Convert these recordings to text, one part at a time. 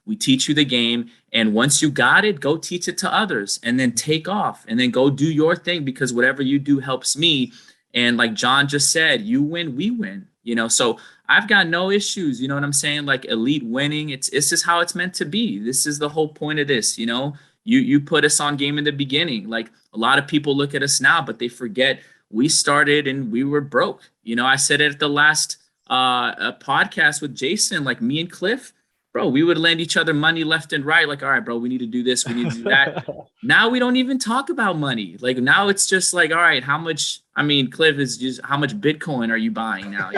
We teach you the game. And once you got it, go teach it to others and then take off and then go do your thing, because whatever you do helps me. And like John just said, you win, we win, so I've got no issues. You know what I'm saying? Like elite winning. It's just how it's meant to be. This is the whole point of this, you put us on game in the beginning. Like a lot of people look at us now, but they forget we started and we were broke. I said it at the last podcast with Jason, like me and Cliff, bro, we would lend each other money left and right. Like, all right, bro, we need to do this. We need to do that. Now we don't even talk about money. Like now it's just like, all right, how much, Cliff is just how much Bitcoin are you buying now?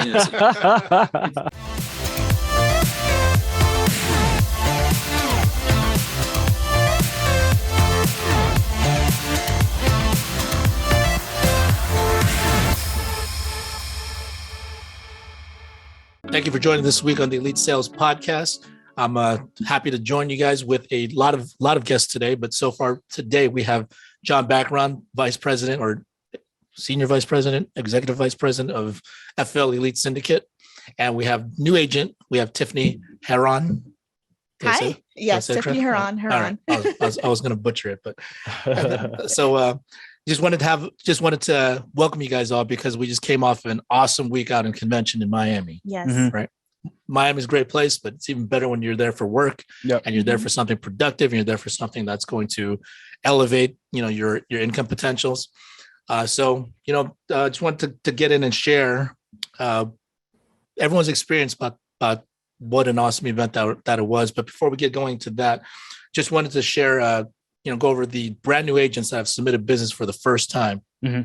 Thank you for joining this week on the Elite Sales Podcast. I'm happy to join you guys with a lot of guests today. But so far today, we have John Bacaron, Vice President or Senior Vice President, Executive Vice President of FFL Elite Syndicate. And we have new agent. We have Tiffani Herron. Hi. Yes, Tiffani Herron. Right. I was going to butcher it, but so just wanted to welcome you guys all because we just came off an awesome week out in convention in Miami. Yes. Right. Miami's a great place, but it's even better when you're there for work. Yep. And you're there for something productive and you're there for something that's going to elevate, your income potentials. Just wanted to get in and share everyone's experience about what an awesome event that it was. But before we get going to that, just wanted to share, go over the brand new agents that have submitted business for the first time. Mm-hmm.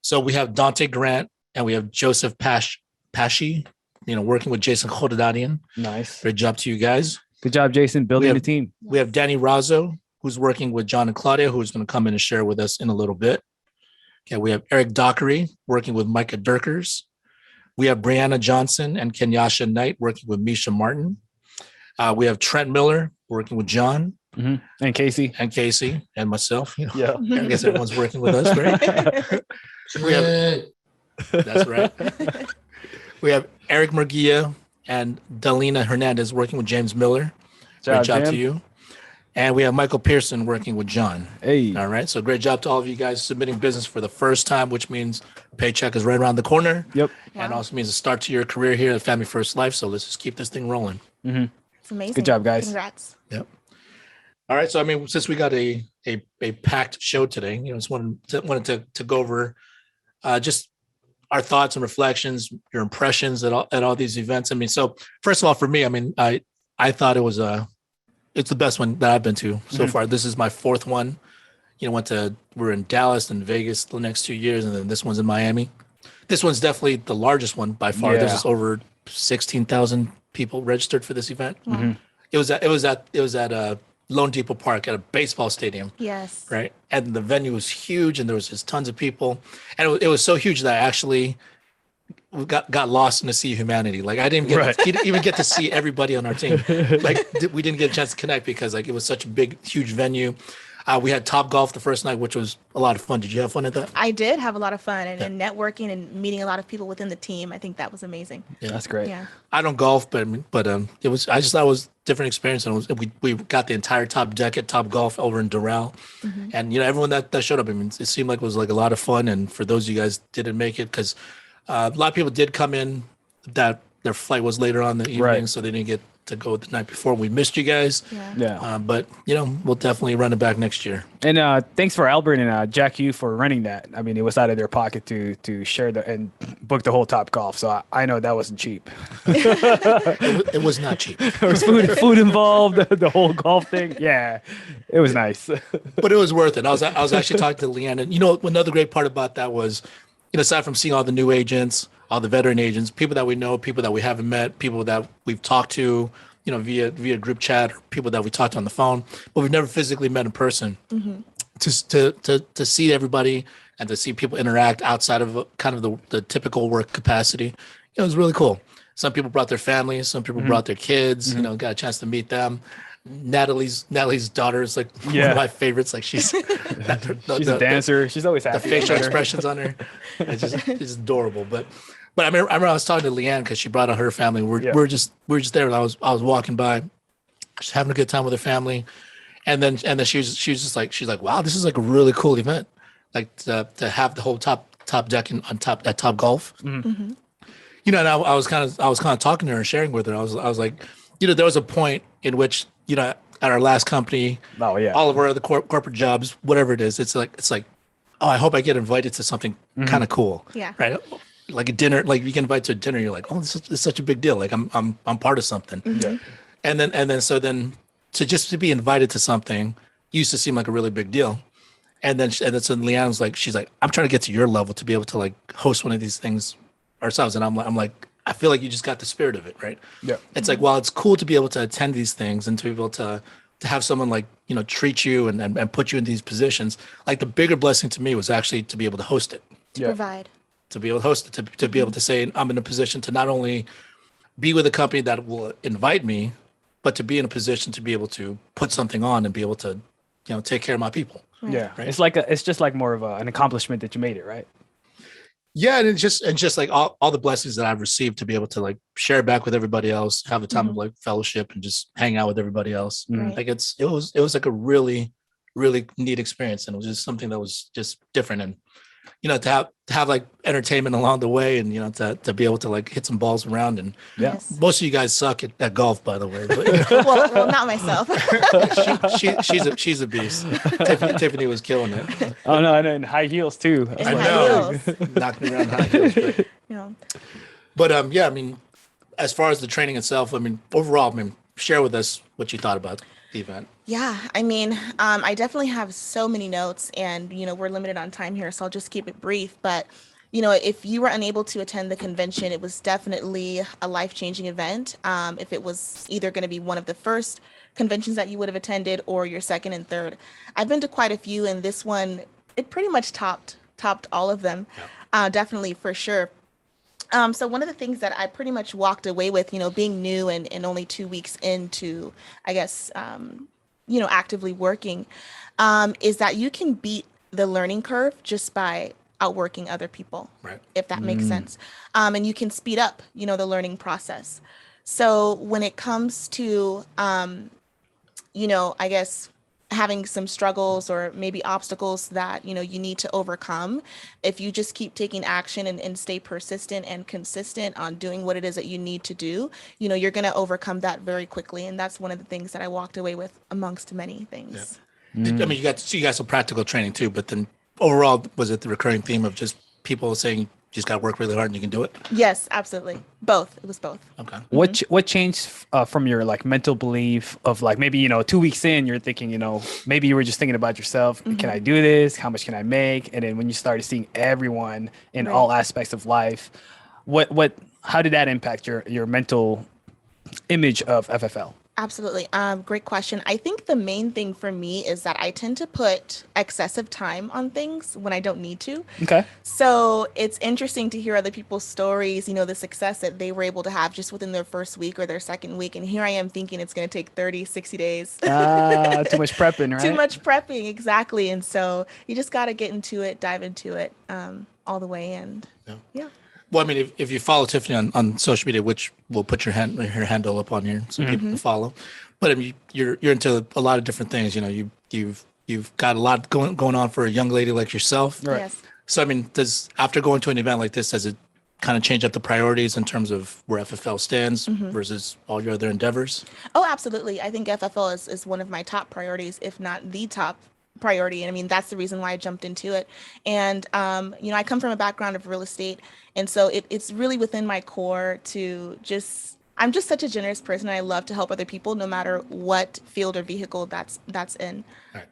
So we have Dante Grant and we have Joseph Pashi, working with Jason Khodadadian. Nice. Great job to you guys. Good job, Jason, building the team. We have Danny Razzo, who's working with John and Claudia, who's going to come in and share with us in a little bit. Okay, we have Eric Dockery working with Micah Durkers. We have Brianna Johnson and Kenyasha Knight working with Misha Martin. We have Trent Miller working with John. Mm-hmm. And Casey and myself. Yeah. I guess everyone's working with us, right? That's right. We have Eric Murguia and Dalina Hernandez working with James Miller. Great job to you. And we have Michael Pearson working with John. Hey. All right. So great job to all of you guys submitting business for the first time, which means paycheck is right around the corner. Yep. And also means a start to your career here at Family First Life. So let's just keep this thing rolling. Mm-hmm. It's amazing. Good job, guys. Congrats. Yep. All right. So, since we got a packed show today, just wanted to go over just our thoughts and reflections, your impressions at all these events. So first of all, for me, I thought it's the best one that I've been to so far. This is my fourth one. We're in Dallas and Vegas the next 2 years, and then this one's in Miami. This one's definitely the largest one by far. Yeah. There's over 16,000 people registered for this event. Mm-hmm. It was at Lone Depot Park at a baseball stadium. Yes. Right. And the venue was huge and there was just tons of people. And it was so huge that I actually got lost in the sea of humanity. Like I didn't even get to see everybody on our team. Like we didn't get a chance to connect because it was such a big, huge venue. We had Top Golf the first night, which was a lot of fun. Did you have fun at that? I did have a lot of fun and networking and meeting a lot of people within the team. I think that was amazing. Yeah, that's great. Yeah. I don't golf, but it was. I just thought it was a different experience. And we got the entire top deck at Top Golf over in Doral, and everyone that showed up. It seemed like it was like a lot of fun. And for those of you guys didn't make it, because a lot of people did come in that their flight was later on in the evening, so they didn't get to go the night before. We missed you guys. Yeah. But we'll definitely run it back next year. And thanks for Albert and Jack Hugh for running that. It was out of their pocket to share and book the whole Top Golf. So I know that wasn't cheap. It was not cheap. There was food involved, the whole golf thing. Yeah, it was nice. But it was worth it. I was actually talking to Leanne, and another great part about that was, aside from seeing all the new agents, all the veteran agents, people that we know, people that we haven't met, people that we've talked to, via group chat, or people that we talked on the phone, but we've never physically met in person. Mm-hmm. To see everybody and to see people interact outside of kind of the typical work capacity, it was really cool. Some people brought their families, some people brought their kids, got a chance to meet them. Natalie's daughter is like one of my favorites. Like she's a dancer. She's always happy. The facial expressions on her, it's adorable. But I remember I was talking to Leanne because she brought out her family. We're just there. And I was walking by, she's having a good time with her family. And then she was just like, she's like, wow, this is like a really cool event. Like to have the whole top deck on top at Top Golf. Mm-hmm. You know, and I was kind of talking to her and sharing with her. I was like, you know, there was a point in which, you know, at our last company, Oh yeah. all of our other corporate jobs, whatever it is, it's like, oh, I hope I get invited to something kind of cool. Yeah. Right. Like a dinner, like you get invited to a dinner, you're like, oh, this is such a big deal. Like I'm part of something. Mm-hmm. Yeah. And then to just to be invited to something used to seem like a really big deal. And then so Leanne was like, she's like, I'm trying to get to your level to be able to like host one of these things ourselves. And I'm like, I feel like you just got the spirit of it, right? Yeah. It's like, while it's cool to be able to attend these things and to be able to have someone like, you know, treat you and put you in these positions, like the bigger blessing to me was actually to be able to host it, Yeah. Provide. to be able to host it, to be able to say I'm in a position to not only be with a company that will invite me, but to be in a position to be able to put something on and be able to, you know, take care of my people. Yeah. Right. It's just like more of an accomplishment that you made it, right? Yeah, and it's just like all the blessings that I've received to be able to like share back with everybody else, have a time of like fellowship and just hang out with everybody else. Right. Like it was like a really, really neat experience, and it was just something that was just different. And you know, to have like entertainment along the way, and you know, to be able to like hit some balls around. And Yeah. Yes. most of you guys suck at golf, by the way. But, you know, well, not myself. she's a beast. Tiffany was killing it. Oh no, and high heels too. And I high know. heels. Knocking around high heels. But, You know. yeah, I mean, as far as the training itself, I mean, overall, I mean, share with us what you thought about the event. Yeah, I mean, I definitely have so many notes, and you know, we're limited on time here, so I'll just keep it brief. But you know, if you were unable to attend the convention, it was definitely a life-changing event. If it was either going to be one of the first conventions that you would have attended or your second and third, I've been to quite a few, and this one, it pretty much topped all of them. Definitely, for sure. So one of the things that I pretty much walked away with, you know, being new and only 2 weeks into, I guess, you know, actively working, is that you can beat the learning curve just by outworking other people, Right. if that makes sense. And you can speed up, you know, the learning process. So when it comes to, you know, I guess having some struggles or maybe obstacles that, you know, you need to overcome, if you just keep taking action and stay persistent and consistent on doing what it is that you need to do, you know, you're going to overcome that very quickly. And that's one of the things that I walked away with amongst many things. I mean, you got some practical training too, but then overall, was it the recurring theme of just people saying you just got to work really hard and you can do it? Yes, absolutely. Both. It was both. Okay. What changed from your like mental belief of like maybe, you know, 2 weeks in, you're thinking, you know, maybe you were just thinking about yourself. Can I do this? How much can I make? And then when you started seeing everyone in all aspects of life, how did that impact your mental image of FFL? Absolutely. Great question. I think the main thing for me is that I tend to put excessive time on things when I don't need to. Okay. So it's interesting to hear other people's stories, you know, the success that they were able to have just within their first week or their second week. And here I am thinking it's going to take 30, 60 days. Too much prepping, right? Too much prepping. Exactly. And so you just got to get into it, dive into it all the way. And yeah. Well, I mean, if you follow Tiffany on social media, which we'll put her handle up on here so people can follow, but I mean, you're into a lot of different things. You know, you've got a lot going on for a young lady like yourself. Right. Yes. So I mean, after going to an event like this, does it kind of change up the priorities in terms of where FFL stands versus all your other endeavors? Oh, absolutely. I think FFL is one of my top priorities, if not the top priority. And I mean, that's the reason why I jumped into it. And, you know, I come from a background of real estate. And so it's really within my core to I'm just such a generous person. And I love to help other people no matter what field or vehicle that's in. Right.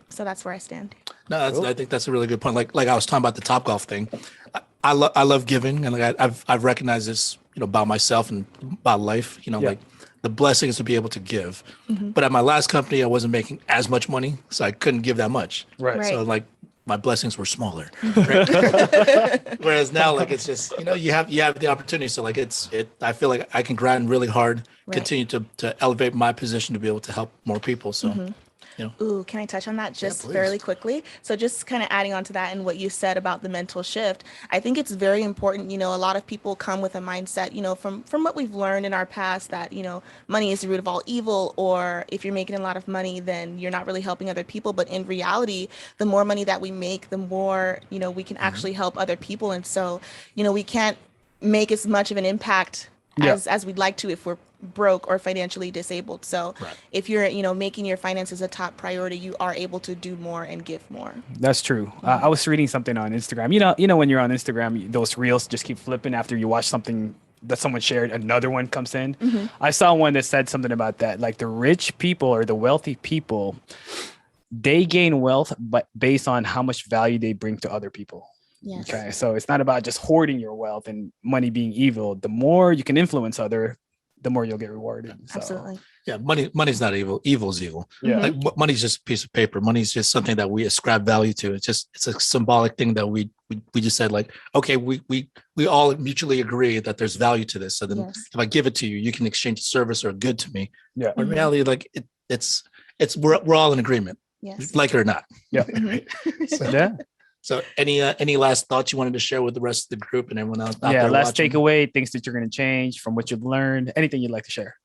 So that's where I stand. No, I think that's a really good point. Like I was talking about the Topgolf thing. I love giving, and like I've recognized this, you know, about myself and about life. You know, like the blessing is to be able to give. But at my last company, I wasn't making as much money, so I couldn't give that much. Right. So like my blessings were smaller. Right? Whereas now, like it's just, you know, you have the opportunity. So like I feel like I can grind really hard, continue to elevate my position to be able to help more people. So Ooh, can I touch on that just please. fairly quickly? So just kind of adding on to that and what you said about the mental shift, I think it's very important. A lot of people come with a mindset, from what we've learned in our past that, money is the root of all evil, or if you're making a lot of money, then you're not really helping other people. But in reality, the more money that we make, the more, we can actually help other people. And so, we can't make as much of an impact as we'd like to if we're broke or financially disabled. So if you're, making your finances a top priority, you are able to do more and give more. That's true. I was reading something on Instagram. When you're on Instagram, those reels just keep flipping after you watch something that someone shared, another one comes in. I saw one that said something about that. Like the rich people or the wealthy people, they gain wealth, but based on how much value they bring to other people. Yes. Okay. So it's not about just hoarding your wealth and money being evil. The more you can influence the more you'll get rewarded. So. Absolutely. Yeah, money's not evil. Evil's evil. Yeah. Like money's just a piece of paper. Money's just something that we ascribe value to. It's a symbolic thing that we just said, like, okay, we all mutually agree that there's value to this. So then if I give it to you, you can exchange a service or a good to me. Yeah. But in reality, like it's we're all in agreement. Yes. Like it or not. Yeah. So any last thoughts you wanted to share with the rest of the group and everyone else out there last watching? takeaway, things that you're going to change from what you've learned, anything you'd like to share.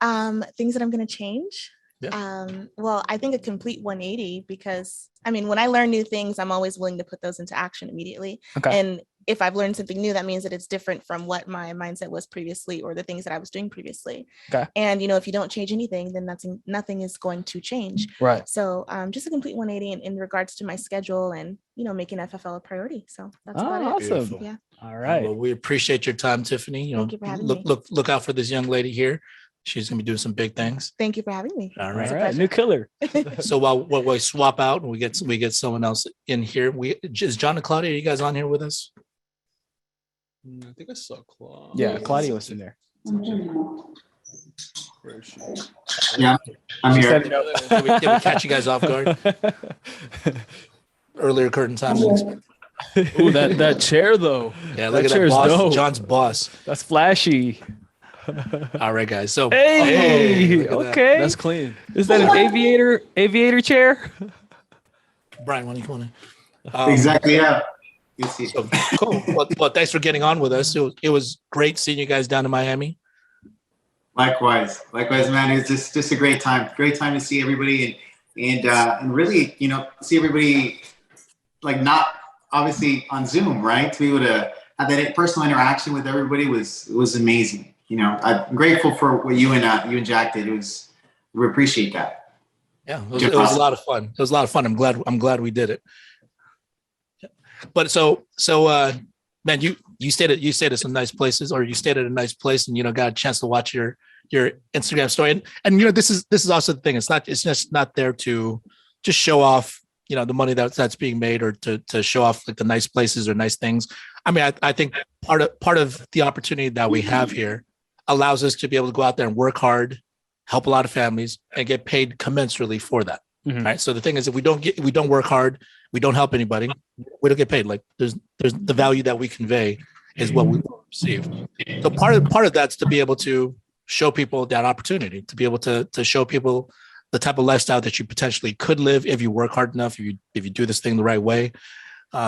Things that I'm going to change. Well, I think a complete 180, because when I learn new things, I'm always willing to put those into action immediately. Okay. And if I've learned something new, that means that it's different from what my mindset was previously or the things that I was doing previously. Okay. And, if you don't change anything, then nothing is going to change. Right. So just a complete 180 in regards to my schedule and, making FFL a priority. So that's about it. Awesome. Beautiful. Yeah. All right. Well, we appreciate your time, Tiffany. Thank you for having me. Look out for this young lady here. She's going to be doing some big things. Thank you for having me. All It's a right. pleasure. New killer. So while we swap out and we get someone else in here, is John and Claudia, are you guys on here with us? I think I saw Claude. Yeah, Claudia was in there. Where is she? Yeah, I'm here. Did we catch you guys off guard? Earlier curtain time than expected. Ooh, that chair though. Yeah, look That at that chair's boss. dope. John's boss. That's flashy. All right, guys. So Hey, look at that. okay. That's clean. Is that an aviator chair? Brian, why don't you want to? Exactly. Yeah. You see. So, cool. Well, thanks for getting on with us. It was great seeing you guys down in Miami. Likewise, man. It was just a great time. Great time to see everybody and really, see everybody like not obviously on Zoom, right? To be able to have that personal interaction with everybody was amazing. I'm grateful for what you and Jack did. We appreciate that. Yeah, it was a lot of fun. It was a lot of fun. I'm glad we did it. But so man, you stayed at some nice places, or you stayed at a nice place and got a chance to watch your Instagram story. And this is also the thing. It's just not there to just show off, the money that's being made, or to show off like the nice places or nice things. I think part of the opportunity that we have here allows us to be able to go out there and work hard, help a lot of families, and get paid commensurately for that. Mhm. Right. So the thing is, if we don't work hard, we don't help anybody, we don't get paid. Like there's the value that we convey is what we receive. So part of that's to be able to show people that opportunity, to be able to show people the type of lifestyle that you potentially could live if you work hard enough, if you do this thing the right way.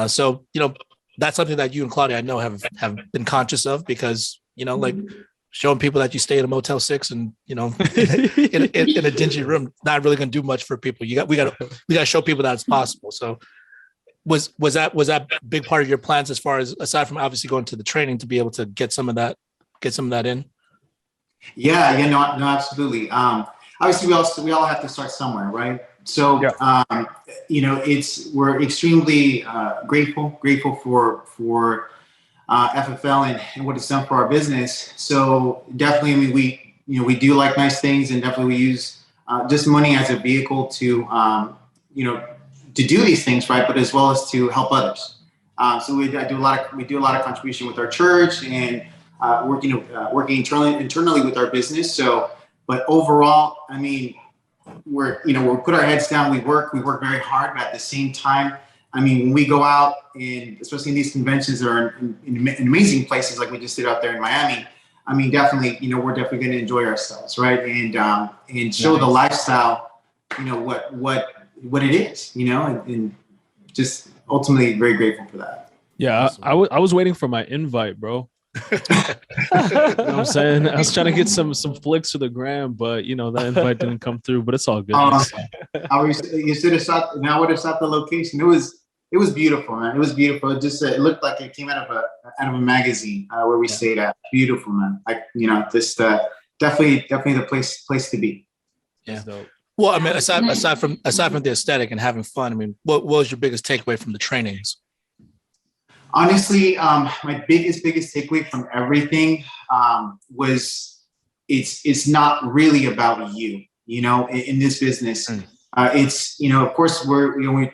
So that's something that you and Claudia, I know, have been conscious of, because like showing people that you stay at a Motel 6 and in a dingy room, not really going to do much for people. We got to show people that it's possible. So was that a big part of your plans, as far as, aside from obviously going to the training, to be able to get some of that in? Yeah, no, absolutely. Obviously, we all have to start somewhere, right? So, we're extremely grateful for FFL and what it's done for our business. So definitely, we do like nice things, and definitely we use just money as a vehicle to to do these things, right? But as well as to help others. So we do a lot of contribution with our church and working internally with our business. So, but overall, we're put our heads down. We work very hard, but at the same time, when we go out, and especially in these conventions that are in amazing places like we just did out there in Miami, definitely, we're definitely going to enjoy ourselves, right? And show the lifestyle, what what it is, and just ultimately very grateful for that. Yeah, Awesome. I was waiting for my invite, bro. You know what I'm saying? I was trying to get some flicks to the gram, but that invite didn't come through. But it's all good. You should have shot. And I would have shot the location. It was beautiful, man. It was beautiful. It just it looked like it came out of a magazine where we stayed at. Beautiful, man. Like just definitely the place to be. Yeah. Well, I mean, aside from the aesthetic and having fun, I mean, what was your biggest takeaway from the trainings? Honestly, my biggest takeaway from everything was it's not really about you. In this business, it's of course we're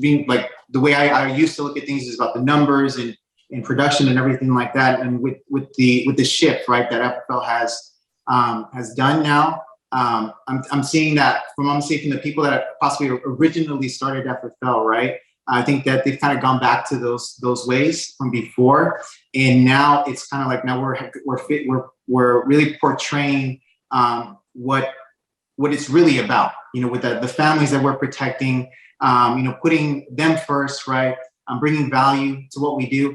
being like the way I used to look at things is about the numbers and production and everything like that. And with the shift, right, that FFL has done now. I'm seeing that from the people that possibly originally started FFL, right? I think that they've kind of gone back to those ways from before, and now it's kind of like now we're really portraying what it's really about. With the families that we're protecting, putting them first, right? Bringing value to what we do.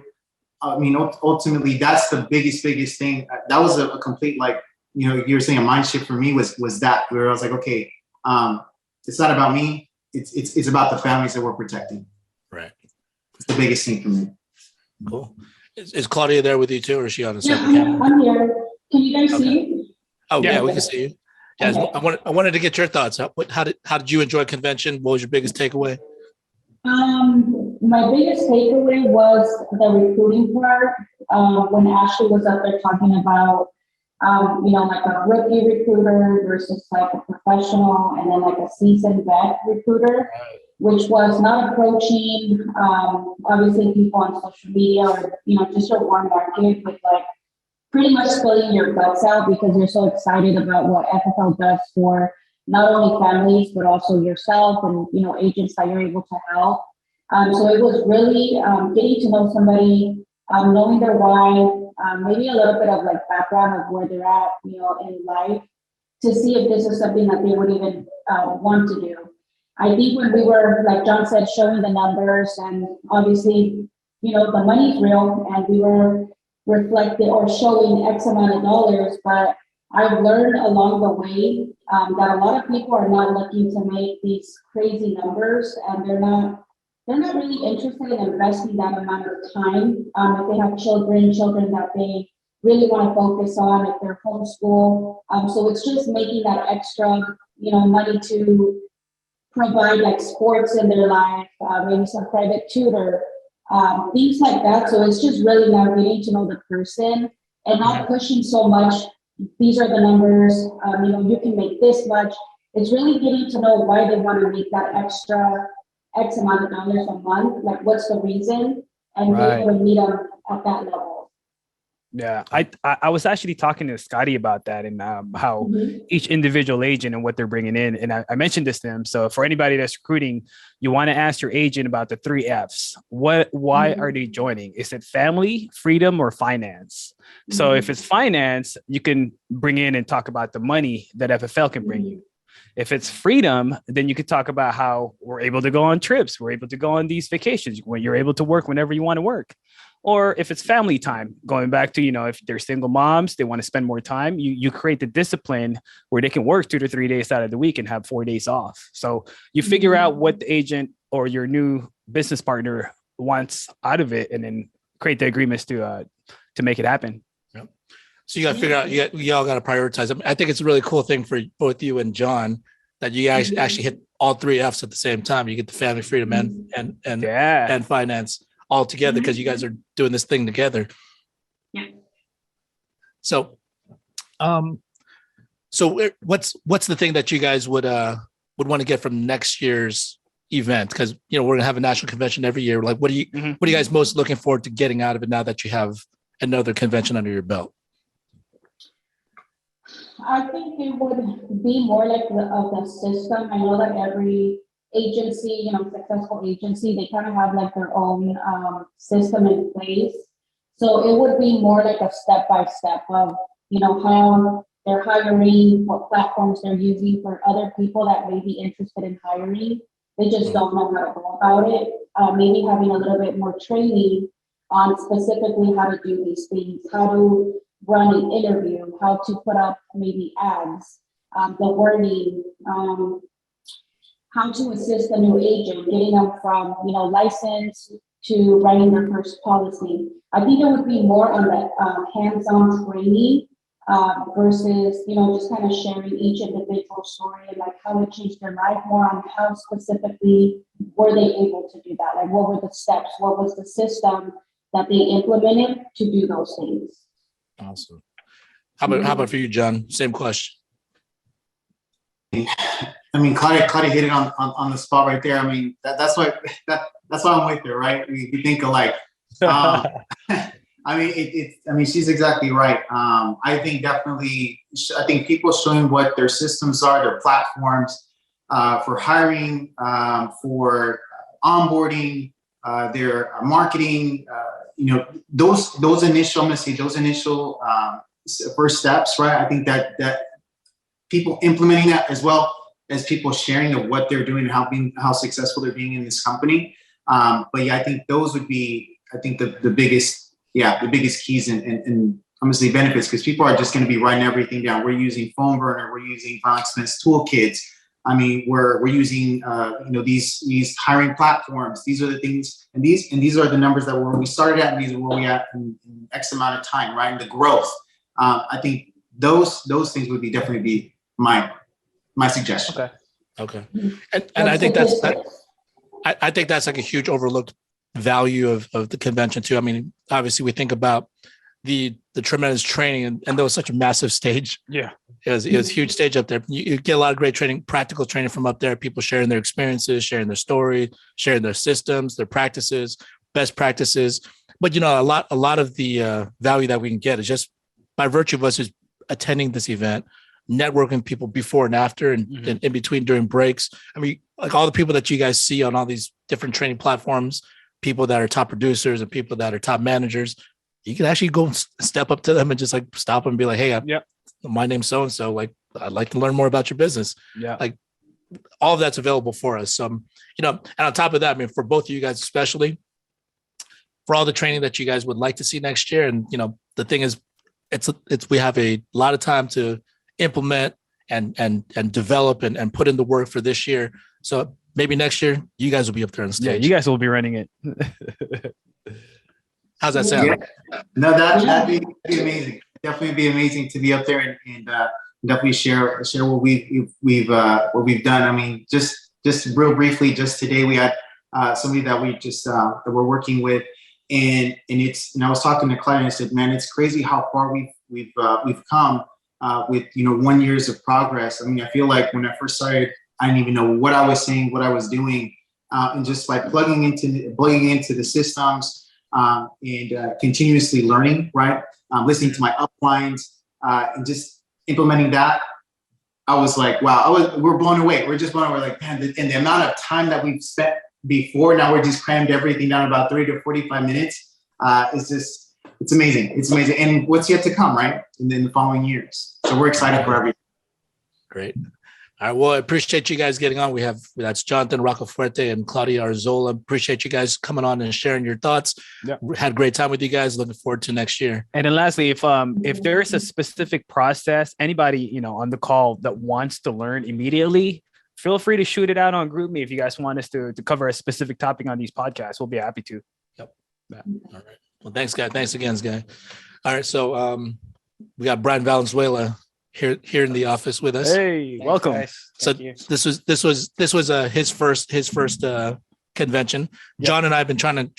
I mean, ultimately, that's the biggest thing. That was a complete you were saying a mind shift for me was that where I was like, okay, it's not about me. It's about the families that we're protecting. Right. It's the biggest thing for me. Cool. Is Claudia there with you too, or is she on a separate Yeah, camera? I'm here. Can you guys see me? Oh Yeah. yeah, we can see you. Yeah, Okay. I wanted to get your thoughts. How did you enjoy convention? What was your biggest takeaway? My biggest takeaway was the recruiting part. When Ashley was up there talking about, like a rookie recruiter versus like a professional, and then like a seasoned vet recruiter, which was not approaching, obviously people on social media or, just your warm market, but like pretty much spilling your guts out because you're so excited about what FFL does for not only families, but also yourself and, agents that you're able to help. So it was really getting to know somebody, knowing their why, maybe a little bit of like background of where they're at, in life, to see if this is something that they would even want to do. I think when we were, like John said, showing the numbers and obviously, the money's real and we were reflecting or showing X amount of dollars, but I've learned along the way that a lot of people are not looking to make these crazy numbers and they're not really interested in investing that amount of time. If they have children that they really want to focus on, if they're homeschool. So it's just making that extra, money to provide like sports in their life, maybe some private tutor, things like that. So it's just really now getting to know the person and not pushing so much. These are the numbers, you can make this much. It's really getting to know why they want to make that extra X amount of dollars a month, like what's the reason, and be able to meet them at that level. Yeah, I was actually talking to Scotty about that and how each individual agent and what they're bringing in. And I mentioned this to him. So for anybody that's recruiting, you want to ask your agent about the 3 F's. Why are they joining? Is it family, freedom, or finance? So if it's finance, you can bring in and talk about the money that FFL can bring you. If it's freedom, then you could talk about how we're able to go on trips. We're able to go on these vacations when you're able to work whenever you want to work. Or if it's family time, going back to, if they're single moms, they want to spend more time, you create the discipline where they can work 2 to 3 days out of the week and have 4 days off. So you figure out what the agent or your new business partner wants out of it and then create the agreements to make it happen. Yep. So you got to figure out, y'all got to prioritize. I think it's a really cool thing for both you and John that you guys actually hit all 3 F's at the same time. You get the family, freedom, and finance all together because you guys are doing this thing together. Yeah. So, what's the thing that you guys would want to get from next year's event? Because we're gonna have a national convention every year. Like, what are you guys most looking forward to getting out of it now that you have another convention under your belt? I think it would be more like the system. I know that every agency, successful agency, they kind of have like their own system in place. So it would be more like a step-by-step of, how they're hiring, what platforms they're using for other people that may be interested in hiring, They just don't know how to go about it. Maybe having a little bit more training on specifically how to do these things, how to run an interview, how to put up maybe ads, the wording, how to assist a new agent, getting them from, license to writing their first policy. I think it would be more on the hands-on training versus, just kind of sharing each individual story and like how it changed their life, more on how specifically were they able to do that? Like what were the steps? What was the system that they implemented to do those things? Awesome. How about for you, John? Same question. I mean, Claudia hit it on the spot right there. I mean, that's why I'm with her, right? We think alike. I mean, she's exactly right. I think definitely, I think people showing what their systems are, their platforms for hiring, for onboarding, their marketing, those initial, I'm gonna say those initial first steps, right? I think that people implementing that as well as people sharing of what they're doing and how successful they're being in this company. But yeah, I think those would be, the biggest keys and honestly benefits, because people are just going to be writing everything down. We're using phone burner, we're using file expense toolkits. I mean, we're using these hiring platforms. These are the things, and these are the numbers that where we started at, and these are where we at in X amount of time, right? And the growth. I think those things would be definitely be my suggestion. Okay. And I think I think that's like a huge overlooked value of the convention too. I mean, obviously we think about the tremendous training, and there was such a massive stage. Yeah. It was a huge stage up there. You get a lot of great training, practical training from up there, people sharing their experiences, sharing their story, sharing their systems, their practices, best practices. But a lot of the value that we can get is just by virtue of us just attending this event, networking people before and after, and in between during breaks. I mean, like all the people that you guys see on all these different training platforms, people that are top producers and people that are top managers, you can actually go step up to them and just like stop them and be like, hey, my name's so-and-so, like, I'd like to learn more about your business. Yeah. Like all of that's available for us. And on top of that, I mean, for both of you guys, especially for all the training that you guys would like to see next year. And, the thing is, we have a lot of time to implement and develop and put in the work for this year. So maybe next year you guys will be up there on stage. Yeah, you guys will be running it. How's that sound? Yeah. No, that'd be amazing. Definitely be amazing to be up there and definitely share what we've done. I mean, just real briefly, just today we had somebody that we just that we're working with, and I was talking to Claudia and I said, man, it's crazy how far we've come with 1 year of progress. I mean, I feel like when I first started, I didn't even know what I was saying, what I was doing, and just like plugging into the systems and continuously learning, right? Listening to my uplines and just implementing that. I was like, wow, we're blown away. We're just blown away. Like, man, and the amount of time that we've spent before, now we're just crammed everything down about 30 to 45 minutes. It's amazing. It's amazing. And what's yet to come, right? And then the following years. So we're excited for everything. Great. All right. Well, I appreciate you guys getting on. That's Jonathan Rocafuerte and Claudia Arzola. Appreciate you guys coming on and sharing your thoughts. Yep. Had a great time with you guys. Looking forward to next year. And then lastly, if there is a specific process, anybody, on the call that wants to learn immediately, feel free to shoot it out on GroupMe. If you guys want us to cover a specific topic on these podcasts, we'll be happy to. Yep. Yeah. All right. Well, thanks, guys. Thanks again, guys. All right. So we got Brian Valenzuela here in the office with us. Hey, thanks, welcome. Guys. So this was his first convention. Yep. John and I have been trying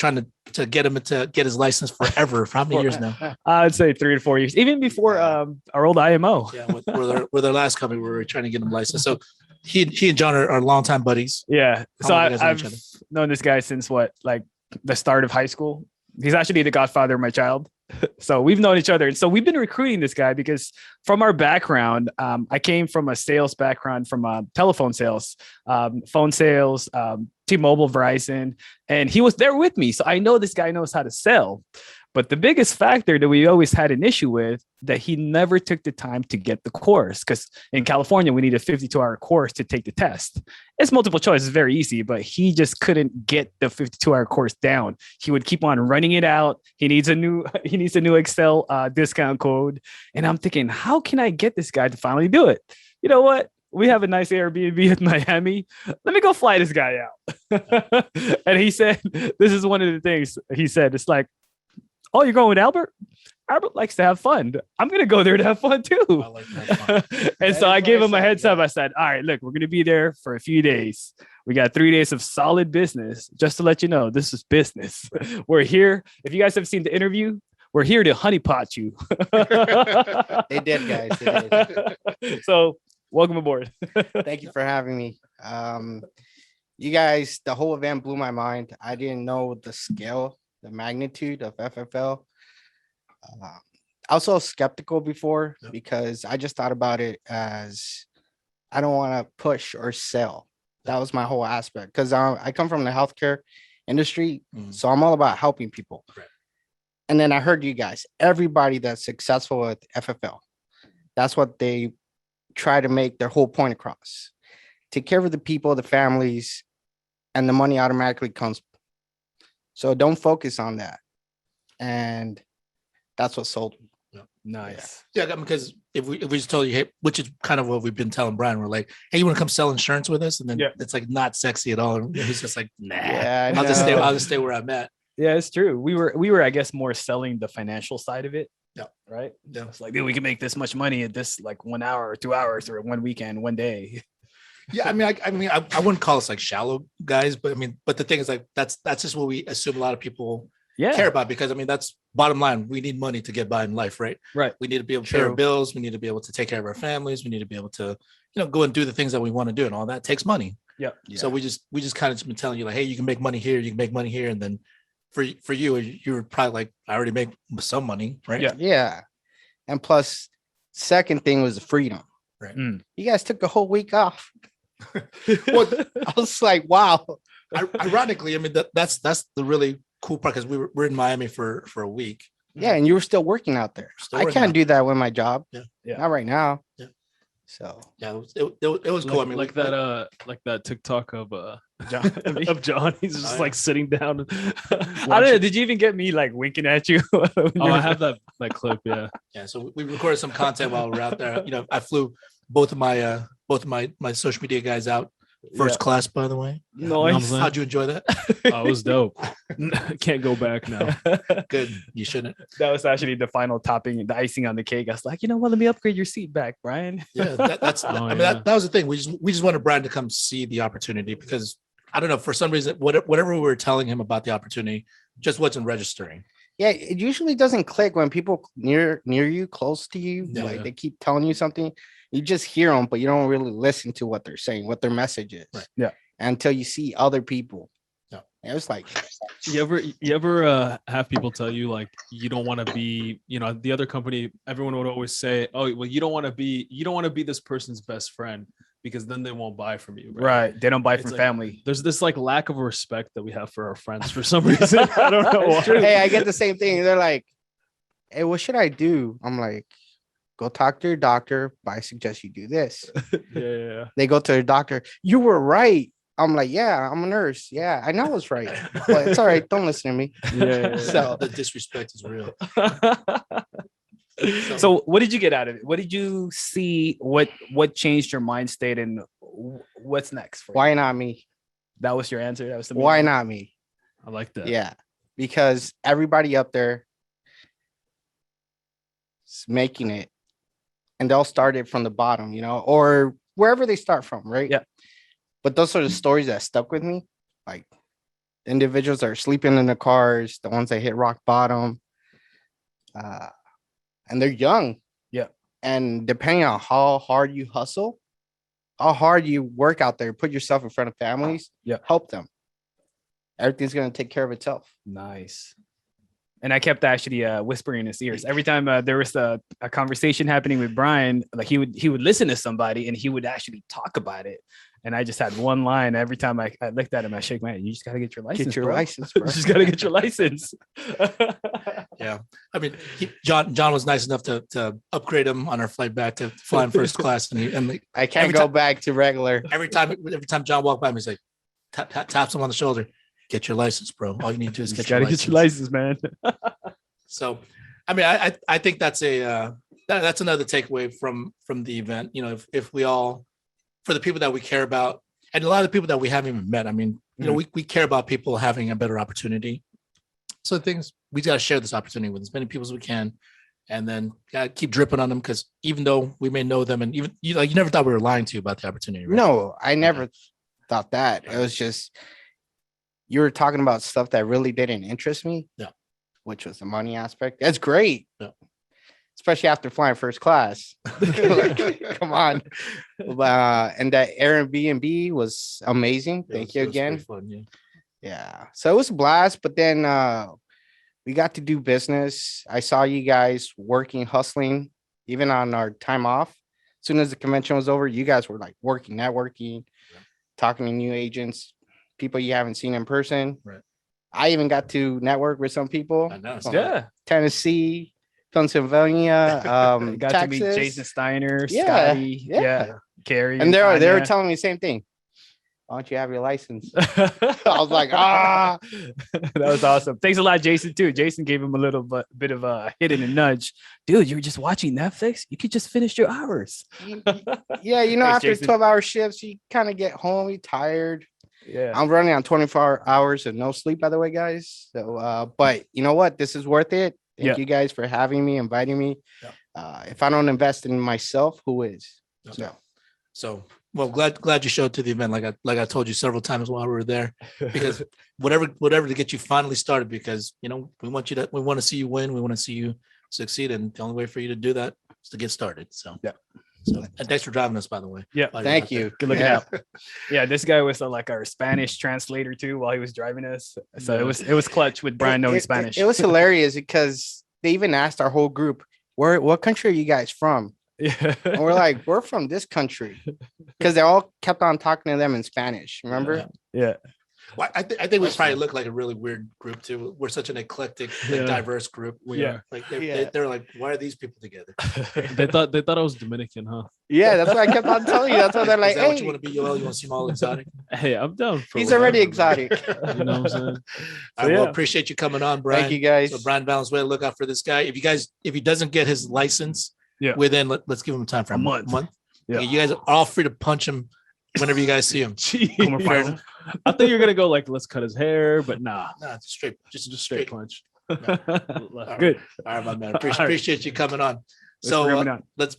to get him to get his license forever. For how many years now? I'd say 3 to 4 years, even before our old IMO. Yeah, with our last company, we were trying to get him licensed. So he and John are longtime buddies. Yeah. So I've known this guy since the start of high school. He's actually the godfather of my child. So we've known each other. And so we've been recruiting this guy because from our background, I came from a sales background from telephone sales, phone sales, T-Mobile, Verizon, and he was there with me. So I know this guy knows how to sell. But the biggest factor that we always had an issue with that he never took the time to get the course, because in California we need a 52-hour course to take the test. It's multiple choice, it's very easy, but he just couldn't get the 52-hour course down. He would keep on running it out. He needs a new Excel discount code, and I'm thinking, how can I get this guy to finally do it? You know what? We have a nice Airbnb in Miami. Let me go fly this guy out. And he said, this is one of the things he said. It's like, oh, you're going with Albert? Albert likes to have fun. I'm going to go there to have fun too. I like that fun. And so I gave him a heads up. I said, all right, look, we're going to be there for a few days. We got 3 days of solid business. Just to let you know, this is business. We're here. If you guys have seen the interview, we're here to honeypot you. They did, guys. They did. So welcome aboard. Thank you for having me. You guys, the whole event blew my mind. I didn't know the scale, the magnitude of FFL. I was so skeptical before because I just thought about it as I don't want to push or sell. That was my whole aspect because I come from the healthcare industry, so I'm all about helping people. Right. And then I heard you guys, everybody that's successful with FFL, that's what they try to make their whole point across. Take care of the people, the families, and the money automatically comes. So don't focus on that. And that's what sold me. Nice. Yeah, because if we just told you, hey, which is kind of what we've been telling Brian, we're like, hey, you want to come sell insurance with us? And then it's like not sexy at all. And he's just like, nah, Yeah, I'll just stay where I'm at. Yeah, it's true. We were, I guess, more selling the financial side of it. Yeah. Right. Yeah. It's like, dude, we can make this much money at this like 1 hour or 2 hours or one weekend, one day. Yeah, I mean, I wouldn't call us like shallow guys, but I mean, but the thing is like that's just what we assume a lot of people care about, because I mean that's bottom line. We need money to get by in life, right? Right. We need to be able to pay our bills. We need to be able to take care of our families. We need to be able to, go and do the things that we want to do, and all that takes money. Yeah. So we just kind of been telling you like, hey, you can make money here, you can make money here, and then for you, you were probably like, I already make some money, right? Yeah. Yeah. And plus, second thing was the freedom. Right. You guys took a whole week off. Well, I was like, wow. Ironically, I mean that's the really cool part, because we're in Miami for a week. Yeah, and you were still working out there. I can't do that with my job. Yeah. Not right now. Yeah. So yeah, it was cool. Like, I mean, like that TikTok of John. Of John. He's just like sitting down. I don't know. Did you even get me like winking at you? I have that clip. Yeah. Yeah. So we recorded some content while we were out there. I flew both of my social media guys out first class, by the way. Nice. How'd you enjoy that? Oh, it was dope. Can't go back now. Good. You shouldn't. That was actually the final topping, the icing on the cake. I was like, let me upgrade your seat back, Brian. Yeah, that's. That was the thing. We just wanted Brian to come see the opportunity, because I don't know, for some reason, whatever we were telling him about the opportunity just wasn't registering. yeah, it usually doesn't click when people near you, close to you, they keep telling you something. You just hear them, but you don't really listen to what they're saying, what their message is. Right. Yeah. Until you see other people. Yeah. It was like, You ever have people tell you like you don't want to be, the other company, everyone would always say, oh, well, you don't want to be this person's best friend, because then they won't buy from you. Right. They don't buy It's from like, family. There's this like lack of respect that we have for our friends for some reason. I don't know why. hey, I get the same thing. They're like, hey, what should I do? I'm like, go talk to your doctor, but I suggest you do this. Yeah. They go to their doctor. You were right. I'm like, yeah, I'm a nurse. Yeah, I know I was right, but it's all right. Don't listen to me. Yeah. So The disrespect is real. So what did you get out of it? What did you see? What changed your mind state, and what's next for you? why not me? That was your answer. That was the main Why one? not me? I like that. Yeah, because everybody up there is making it, and they'll start it from the bottom, or wherever they start from, right? Yeah. But those are the stories that stuck with me, like the individuals that are sleeping in the cars, the ones that hit rock bottom, and they're young. Yeah. And depending on how hard you hustle, how hard you work out there, put yourself in front of families, help them. Everything's going to take care of itself. Nice. And I kept actually whispering in his ears every time there was a conversation happening with Brian. Like he would listen to somebody and he would actually talk about it. And I just had one line. Every time I looked at him, I shake my head. You just got to get your license. Get your bro. license, You bro. just got to get your license. Yeah. I mean, John was nice enough to upgrade him on our flight back to flying first class. And I can't every go time- back to regular. every time John walked by him, he's like, taps him on the shoulder. Get your license, bro. All you need to do is Just get your got to license. get your license, man. So, I mean, I think that's that's another takeaway from the event. You know, if we all, for the people that we care about, and a lot of the people that we haven't even met, I mean, you know, we care about people having a better opportunity. So things we got to share this opportunity with as many people as we can, and then keep dripping on them, because even though we may know them, and even you never thought we were lying to you about the opportunity, right? No, I never thought that. It was just you were talking about stuff that really didn't interest me. Yeah. Which was the money aspect. That's great. Yeah. Especially after flying first class. Like, come on. And that Airbnb was amazing. Thank you again. Fun, Yeah. So it was a blast, but then we got to do business. I saw you guys working, hustling, even on our time off. As soon as the convention was over, you guys were like working, networking, talking to new agents, people you haven't seen in person. Right. I even got to network with some people. I know. from Yeah. Tennessee, Pennsylvania, Got Texas. to meet Jason Steiner, Yeah, Scotty, yeah. Carrie. And they were Tanya. telling me the same thing. Why don't you have your license? I was like, ah. That was awesome. Thanks a lot, Jason, too. Jason gave him a little bit of a hit and a nudge. Dude, you were just watching Netflix. You could just finish your hours. Yeah, you know, Thanks, after Jason. 12-hour shifts, you kind of get home, you're tired. Yeah. I'm running on 24 hours of no sleep, by the way, guys. So, but you know what? This is worth it. Thank you guys for having me, inviting me. Yeah. If I don't invest in myself, who is? Okay. So, well, glad you showed to the event. Like I told you several times while we were there, because whatever to get you finally started, because, you know, we want to see you win. We want to see you succeed. And the only way for you to do that is to get started. So, yeah. So, and thanks for driving us, by the way. Yeah. Thank you. Good looking out. Yeah. This guy was like our Spanish translator too, while he was driving us. So it was clutch with Brian knowing Spanish. It was hilarious because they even asked our whole group, what country are you guys from? Yeah. And we're like, we're from this country, because they all kept on talking to them in Spanish. Remember? Yeah. Well, I think we probably look like a really weird group too. We're such an eclectic, diverse group. We are. Like they're like, why are these people together? They thought I was Dominican, huh? Yeah, that's what I kept on telling you. That's why they're like, Is that hey, what you want to be, Yoel? You want to seem all exotic? Hey, I'm down for he's already whatever, man. exotic. You know what I'm saying? I will appreciate you coming on, Brian. Thank you, guys. So Brian Valenzuela, look out for this guy. If he doesn't get his license within, let's give him time for a month. Yeah. You guys are all free to punch him whenever you guys see him. Jeez. I thought you were gonna go like, let's cut his hair, but nah. Nah, just Straight punch. Good. All right, my man. Appreciate you coming on. So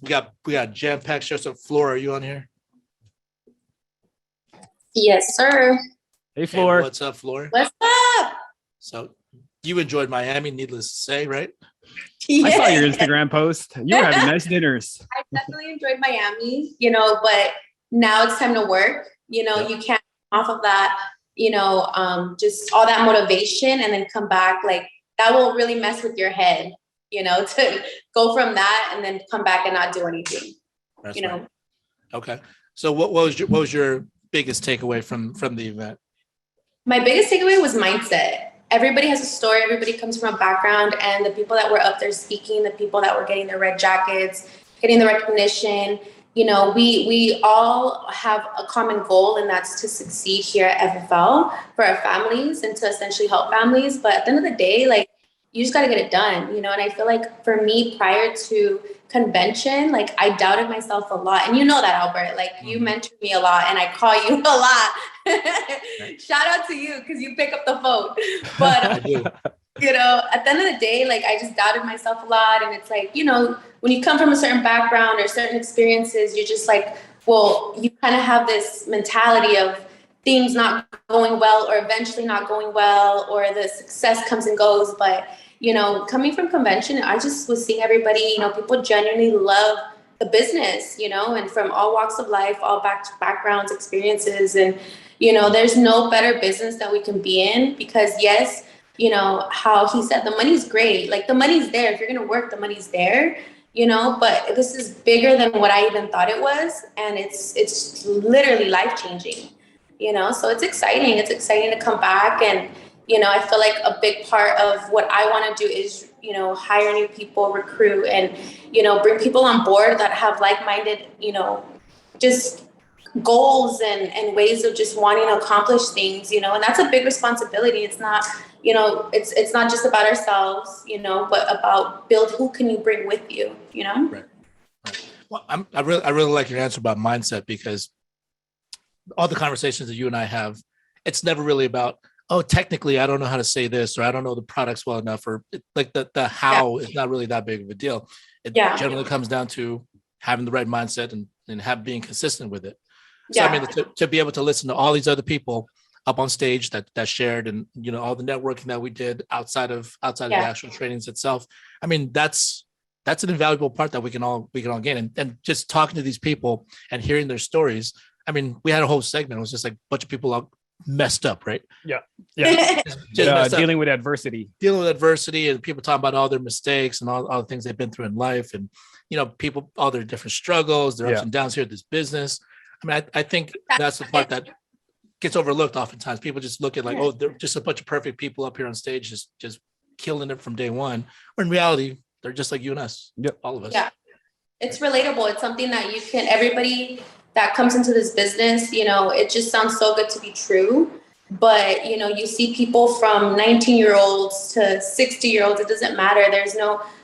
we got jam-packed show. So Flora, are you on here? Yes, sir. Hey, Floor. What's up, Flora? What's up? So you enjoyed Miami, needless to say, right? Yeah. I saw your Instagram post. You were having nice dinners. I definitely enjoyed Miami, but now it's time to work. You can't come off of that, just all that motivation and then come back. Like that will really mess with your head, to go from that and then come back and not do anything. That's right. Okay. So what was your biggest takeaway from the event? My biggest takeaway was mindset. Everybody has a story. Everybody comes from a background, and the people that were up there speaking, the people that were getting their red jackets, getting the recognition, we all have a common goal, and that's to succeed here at FFL for our families and to essentially help families. But at the end of the day, like, you just got to get it done, and I feel like for me, prior to convention, like, I doubted myself a lot. And you know that, Albert, like, you mentor me a lot and I call you a lot. Shout out to you, because you pick up the phone. But I do. At the end of the day, like, I just doubted myself a lot. And it's like, when you come from a certain background or certain experiences, you're just like, well, you kind of have this mentality of things not going well or eventually not going well, or the success comes and goes. But, coming from convention, I just was seeing everybody, people genuinely love the business, and from all walks of life, all backgrounds, experiences. And, there's no better business that we can be in, because yes, how he said, the money's great. Like, the money's there. If you're going to work, the money's there. but this is bigger than what I even thought it was. And it's literally life-changing, so it's exciting. It's exciting to come back. And, I feel like a big part of what I want to do is, hire new people, recruit, and, bring people on board that have like-minded, just goals and ways of just wanting to accomplish things, and that's a big responsibility. It's not, it's not just about ourselves, but about who can you bring with you, Right. Well, I really like your answer about mindset, because all the conversations that you and I have, it's never really about, oh, technically, I don't know how to say this, or I don't know the products well enough, or like the how is not really that big of a deal. It generally comes down to having the right mindset and being consistent with it. So, I mean, to be able to listen to all these other people up on stage that shared, and, all the networking that we did outside of the actual trainings itself. I mean, that's an invaluable part that we can all gain. And just talking to these people and hearing their stories. I mean, we had a whole segment. It was just like a bunch of people all messed up, right? Yeah. Dealing with adversity, and people talking about all their mistakes and all the things they've been through in life, and, people, all their different struggles, their ups and downs here at this business. I mean, I think that's the part that gets overlooked oftentimes. People just look at like, oh, they're just a bunch of perfect people up here on stage, just killing it from day one. When in reality, they're just like you and us. Yep. All of us. Yeah. It's relatable. It's something that everybody that comes into this business, it just sounds so good to be true. But, you see people from 19-year-olds to 60-year-olds. It doesn't matter.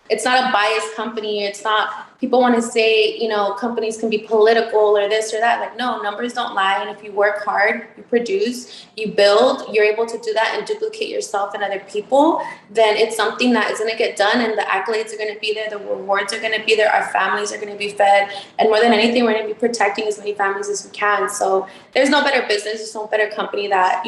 It's not a biased company. It's not, people want to say, companies can be political or this or that. Like, no, numbers don't lie. And if you work hard, you produce, you build, you're able to do that and duplicate yourself and other people, then it's something that is going to get done, and the accolades are going to be there. The rewards are going to be there. Our families are going to be fed. And more than anything, we're going to be protecting as many families as we can. So there's no better business. There's no better company that,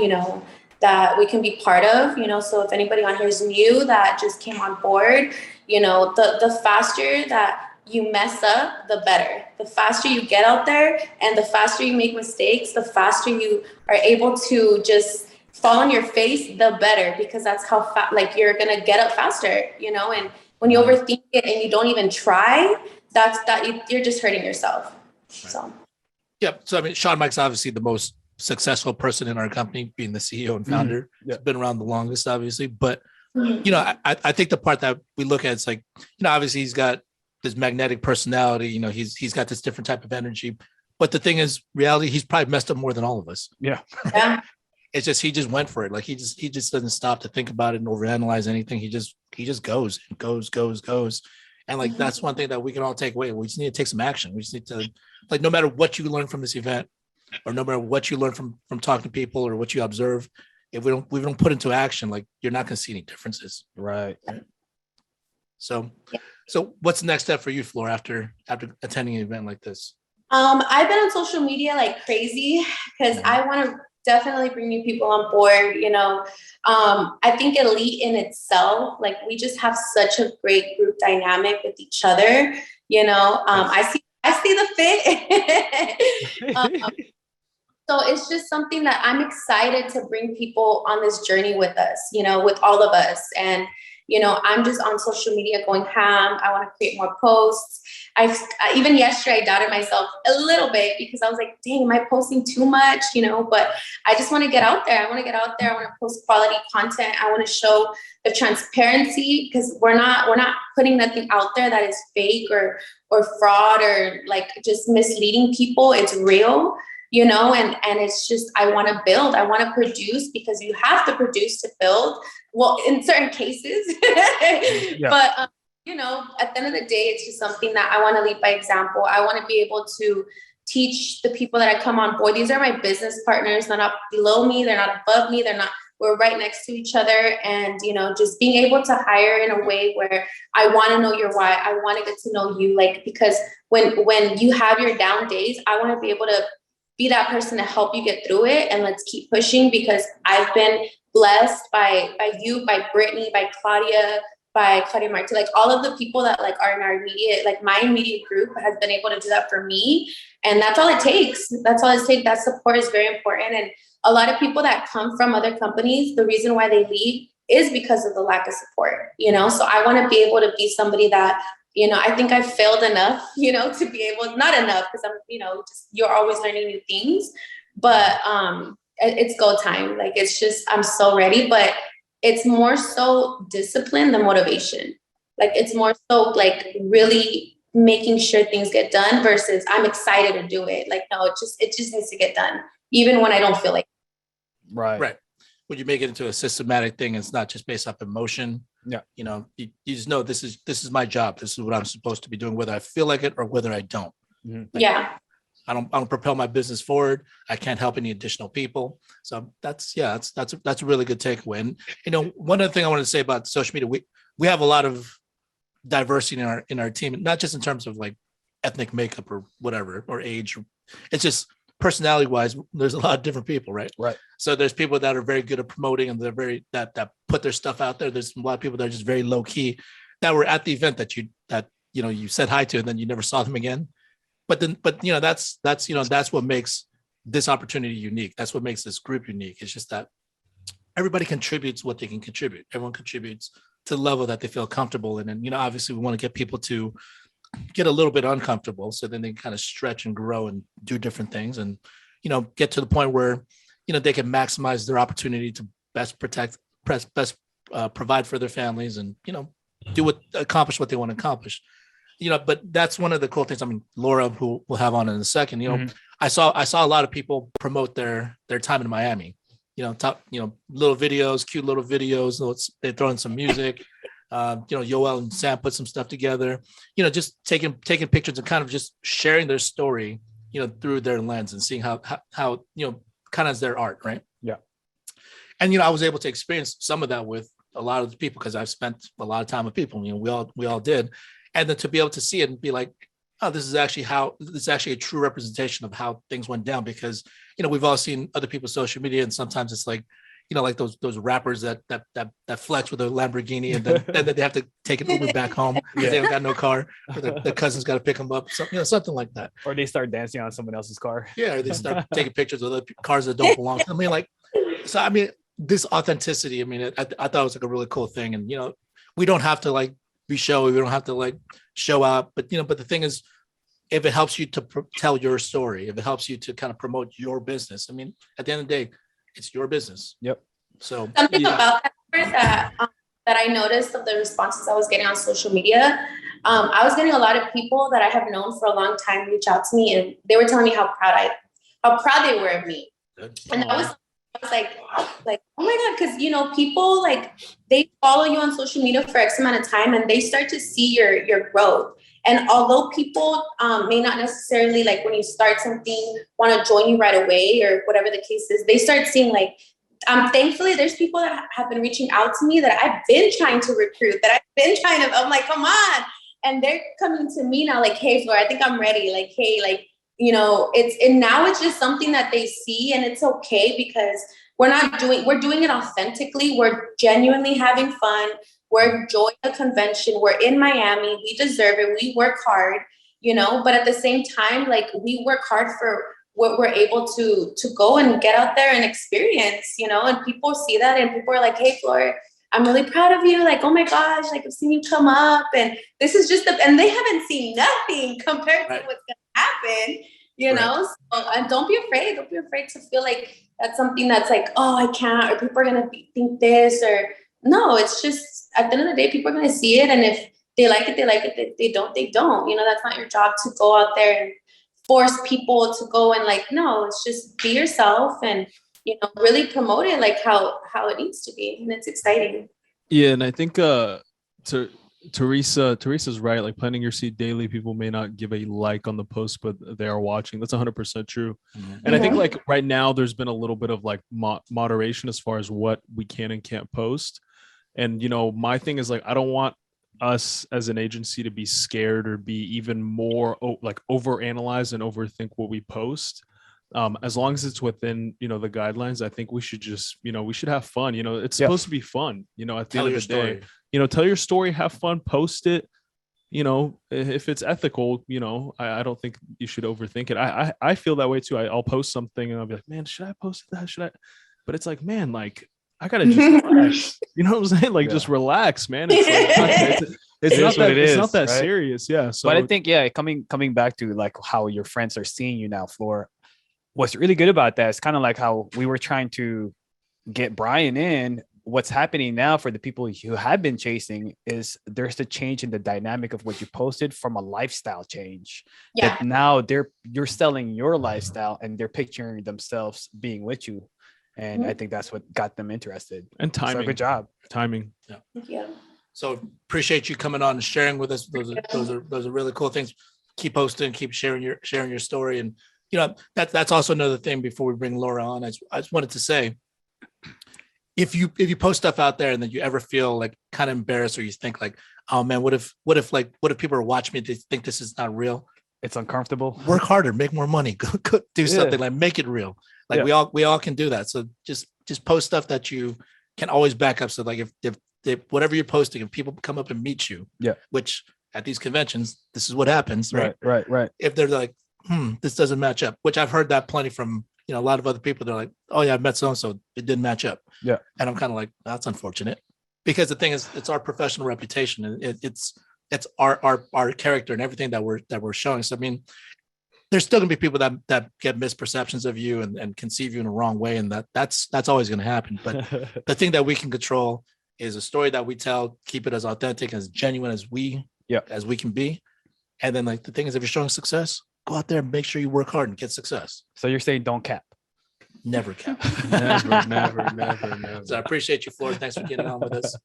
that we can be part of, so if anybody on here is new that just came on board, the faster that you mess up, the better. The faster you get out there and the faster you make mistakes, the faster you are able to just fall on your face, the better, because that's how you're going to get up faster, and when you overthink it and you don't even try, you're just hurting yourself. Right. So. Yeah. So, I mean, Sean Mike's obviously the most successful person in our company, being the CEO and founder. Mm-hmm. He's been around the longest, obviously, but I think the part that we look at, it's like, obviously he's got this magnetic personality, he's got this different type of energy, but the thing is, reality, he's probably messed up more than all of us. Yeah. It's just, he just went for it. Like he just doesn't stop to think about it and overanalyze anything. He just goes and goes. And like, that's one thing that we can all take away. We just need to take some action. We just need to, like, no matter what you learn from this event, or no matter what you learn from talking to people or what you observe, if we don't put into action, like, you're not going to see any differences. Right. So what's the next step for you, Flor, after attending an event like this? I've been on social media like crazy because I want to definitely bring new people on board. I think Elite in itself, like, we just have such a great group dynamic with each other. I see the fit. So it's just something that I'm excited to bring people on this journey with us, with all of us. And, I'm just on social media going ham. I want to create more posts. Even yesterday, I doubted myself a little bit because I was like, dang, am I posting too much? But I just want to get out there. I want to post quality content. I want to show the transparency, because we're not putting nothing out there that is fake or fraud or like just misleading people. It's real. And it's just, I want to build, I want to produce, because you have to produce to build. Well, in certain cases, but, at the end of the day, it's just something that I want to lead by example. I want to be able to teach the people that I come on board. These are my business partners. They're not below me. They're not above me. We're right next to each other. And, just being able to hire in a way where I want to know your why. I want to get to know you, because when you have your down days, I want to be able to be that person to help you get through it. And let's keep pushing, because I've been blessed by you, by Brittany, by Claudia Marti, like all of the people that like are in our immediate, like my immediate group has been able to do that for me. And that's all it takes. That support is very important. And a lot of people that come from other companies, the reason why they leave is because of the lack of support, So I want to be able to be somebody that I think I've failed enough, to be able, not enough, because I'm, you're always learning new things, but it's go time. Like, it's just, I'm so ready, but it's more so discipline than motivation. Like, it's more so like really making sure things get done versus I'm excited to do it. Like, no, it just needs to get done, even when I don't feel like it. Right. When you make it into a systematic thing, it's not just based off emotion. Yeah. You just know this is my job. This is what I'm supposed to be doing, whether I feel like it or whether I don't. Mm-hmm. Yeah. I don't propel my business forward. I can't help any additional people. So that's a really good takeaway. And one other thing I want to say about social media, we have a lot of diversity in our team, not just in terms of like ethnic makeup or whatever, or age. It's just personality wise, there's a lot of different people, right? Right. So there's people that are very good at promoting and they're very that put their stuff out there. There's a lot of people that are just very low key that were at the event that you said hi to and then you never saw them again. But that's what makes this opportunity unique. That's what makes this group unique. It's just that everybody contributes what they can contribute. Everyone contributes to the level that they feel comfortable in. And obviously we want to get people to get a little bit uncomfortable so then they kind of stretch and grow and do different things and get to the point where they can maximize their opportunity to best provide for their families and accomplish what they want to accomplish. But that's one of the cool things. I mean, Laura, who we'll have on in a second, Mm-hmm. I saw a lot of people promote their time in Miami, little videos, cute little videos. They throw in some music. Yoel and Sam put some stuff together, just taking pictures and kind of just sharing their story, through their lens and seeing how kind of as their art. Right. Yeah. And, I was able to experience some of that with a lot of the people because I've spent a lot of time with people, we all did. And then to be able to see it and be like, oh, this is actually a true representation of how things went down because, we've all seen other people's social media and sometimes it's like, like those rappers that flex with a Lamborghini and then they have to take an Uber back home because they don't got no car or their cousin's got to pick them up, something like that. Or they start dancing on someone else's car. Yeah, or they start taking pictures of other cars that don't belong to them. This authenticity, I thought it was like a really cool thing. And, we don't have to like be showy. We don't have to like show up. But the thing is, if it helps you to tell your story, if it helps you to kind of promote your business, at the end of the day, it's your business. Yep. So something about that I noticed of the responses I was getting on social media. I was getting a lot of people that I have known for a long time reach out to me, and they were telling me how proud they were of me. Good. And I was like, oh my God, because people like they follow you on social media for X amount of time, and they start to see your growth. And although people may not necessarily like when you start something want to join you right away or whatever the case is, they start seeing like, thankfully there's people that have been reaching out to me that I've been trying to recruit, I'm like, come on. And they're coming to me now like, hey, Flora, I think I'm ready. Like, hey, like, now it's just something that they see and it's okay because we're doing it authentically. We're genuinely having fun. We're enjoying the convention. We're in Miami. We deserve it. We work hard, but at the same time, like we work hard for what we're able to go and get out there and experience, and people see that and people are like, hey, Flora, I'm really proud of you. Like, oh my gosh, like I've seen you come up and this is just and they haven't seen nothing compared to what's going to happen, So, and don't be afraid. Don't be afraid to feel like that's something that's like, oh, I can't, or people are going to think this or no, it's just at the end of the day, people are going to see it. And if they like it, they like it. If they don't, they don't. That's not your job to go out there and force people to go and like, no, it's just be yourself and, really promote it like how it needs to be. And it's exciting. Yeah. And I think Teresa's right. Like planting your seed daily, people may not give a like on the post, but they are watching. That's 100% true. Mm-hmm. And I think like right now there's been a little bit of like moderation as far as what we can and can't post. And, my thing is like, I don't want us as an agency to be scared or be even more like overanalyze and overthink what we post. As long as it's within, the guidelines, I think we should just, we should have fun. It's supposed to be fun, at the end of the day, tell your story, have fun, post it. If it's ethical, I don't think you should overthink it. I feel that way too. I'll post something and I'll be like, man, should I post that? Should I? But it's like, man, like, I gotta just relax. You know what I'm saying? Like, just relax, man. It's like, It's It not is what that it it's is, not that right? serious. Yeah. So But I think, yeah, coming back to like how your friends are seeing you now, Floor, what's really good about that is kind of like how we were trying to get Brian in. What's happening now for the people who have been chasing is there's a change in the dynamic of what you posted from a lifestyle change. Yeah. That now you're selling your lifestyle and they're picturing themselves being with you. And I think that's what got them interested. and So timing. good job. Timing. Thank you. So appreciate you coming on and sharing with us. Those are really cool things. Keep posting, keep sharing your story. And that's also another thing before we bring Laura on. I just wanted to say, if you post stuff out there and then you ever feel like kind of embarrassed or you think like, oh man, what if people are watching me, they think this is not real? It's uncomfortable. Work harder, make more money, go do something, like make it real. Like we all can do that. So just post stuff that you can always back up. So like if whatever you're posting, if people come up and meet you, which at these conventions, this is what happens, right? Right. If they're like, this doesn't match up, which I've heard that plenty from a lot of other people. They're like, oh yeah, I've met so-and-so, it didn't match up. Yeah. And I'm kind of like, that's unfortunate, because the thing is, it's our professional reputation, and it's our character and everything that we're showing. So I mean, there's still gonna be people that get misperceptions of you and conceive you in a wrong way, and that's always gonna happen. But the thing that we can control is a story that we tell, keep it as authentic, as genuine as we can be. And then like the thing is, if you're showing success, go out there and make sure you work hard and get success. So you're saying don't cap. Never cap. never. So I appreciate you, Flora. Thanks for getting on with us.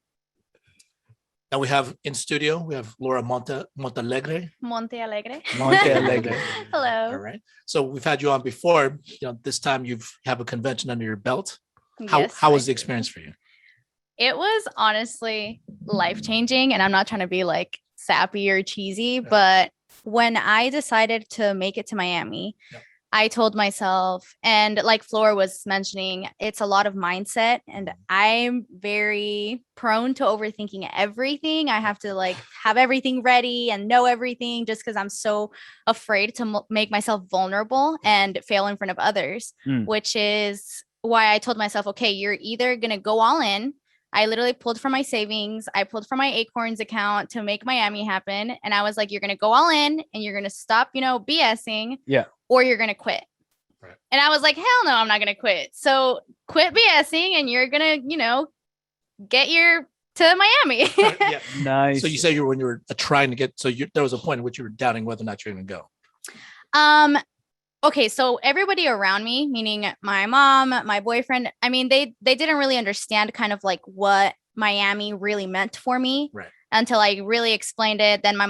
Now we have in studio, we have Laura Montealegre. Montealegre. Hello. All right. So we've had you on before. This time you have a convention under your belt. How was the experience for you? It was honestly life-changing, and I'm not trying to be like sappy or cheesy, but when I decided to make it to Miami, I told myself, and like Flora was mentioning, it's a lot of mindset, and I'm very prone to overthinking everything. I have to like have everything ready and know everything just because I'm so afraid to make myself vulnerable and fail in front of others, which is why I told myself, okay, you're either going to go all in. I literally pulled from my savings. I pulled from my Acorns account to make Miami happen. And I was like, you're going to go all in and you're going to stop, BSing. Yeah. Or you're going to quit. Right. And I was like, hell no, I'm not going to quit. So quit BSing and you're going to, get to Miami. Yeah. Nice. So you say when you were trying to get, there was a point in which you were doubting whether or not you're going to go. Okay, so everybody around me, meaning my mom, my boyfriend, I mean, they didn't really understand kind of like what Miami really meant for me. Right. Until I really explained it. Then my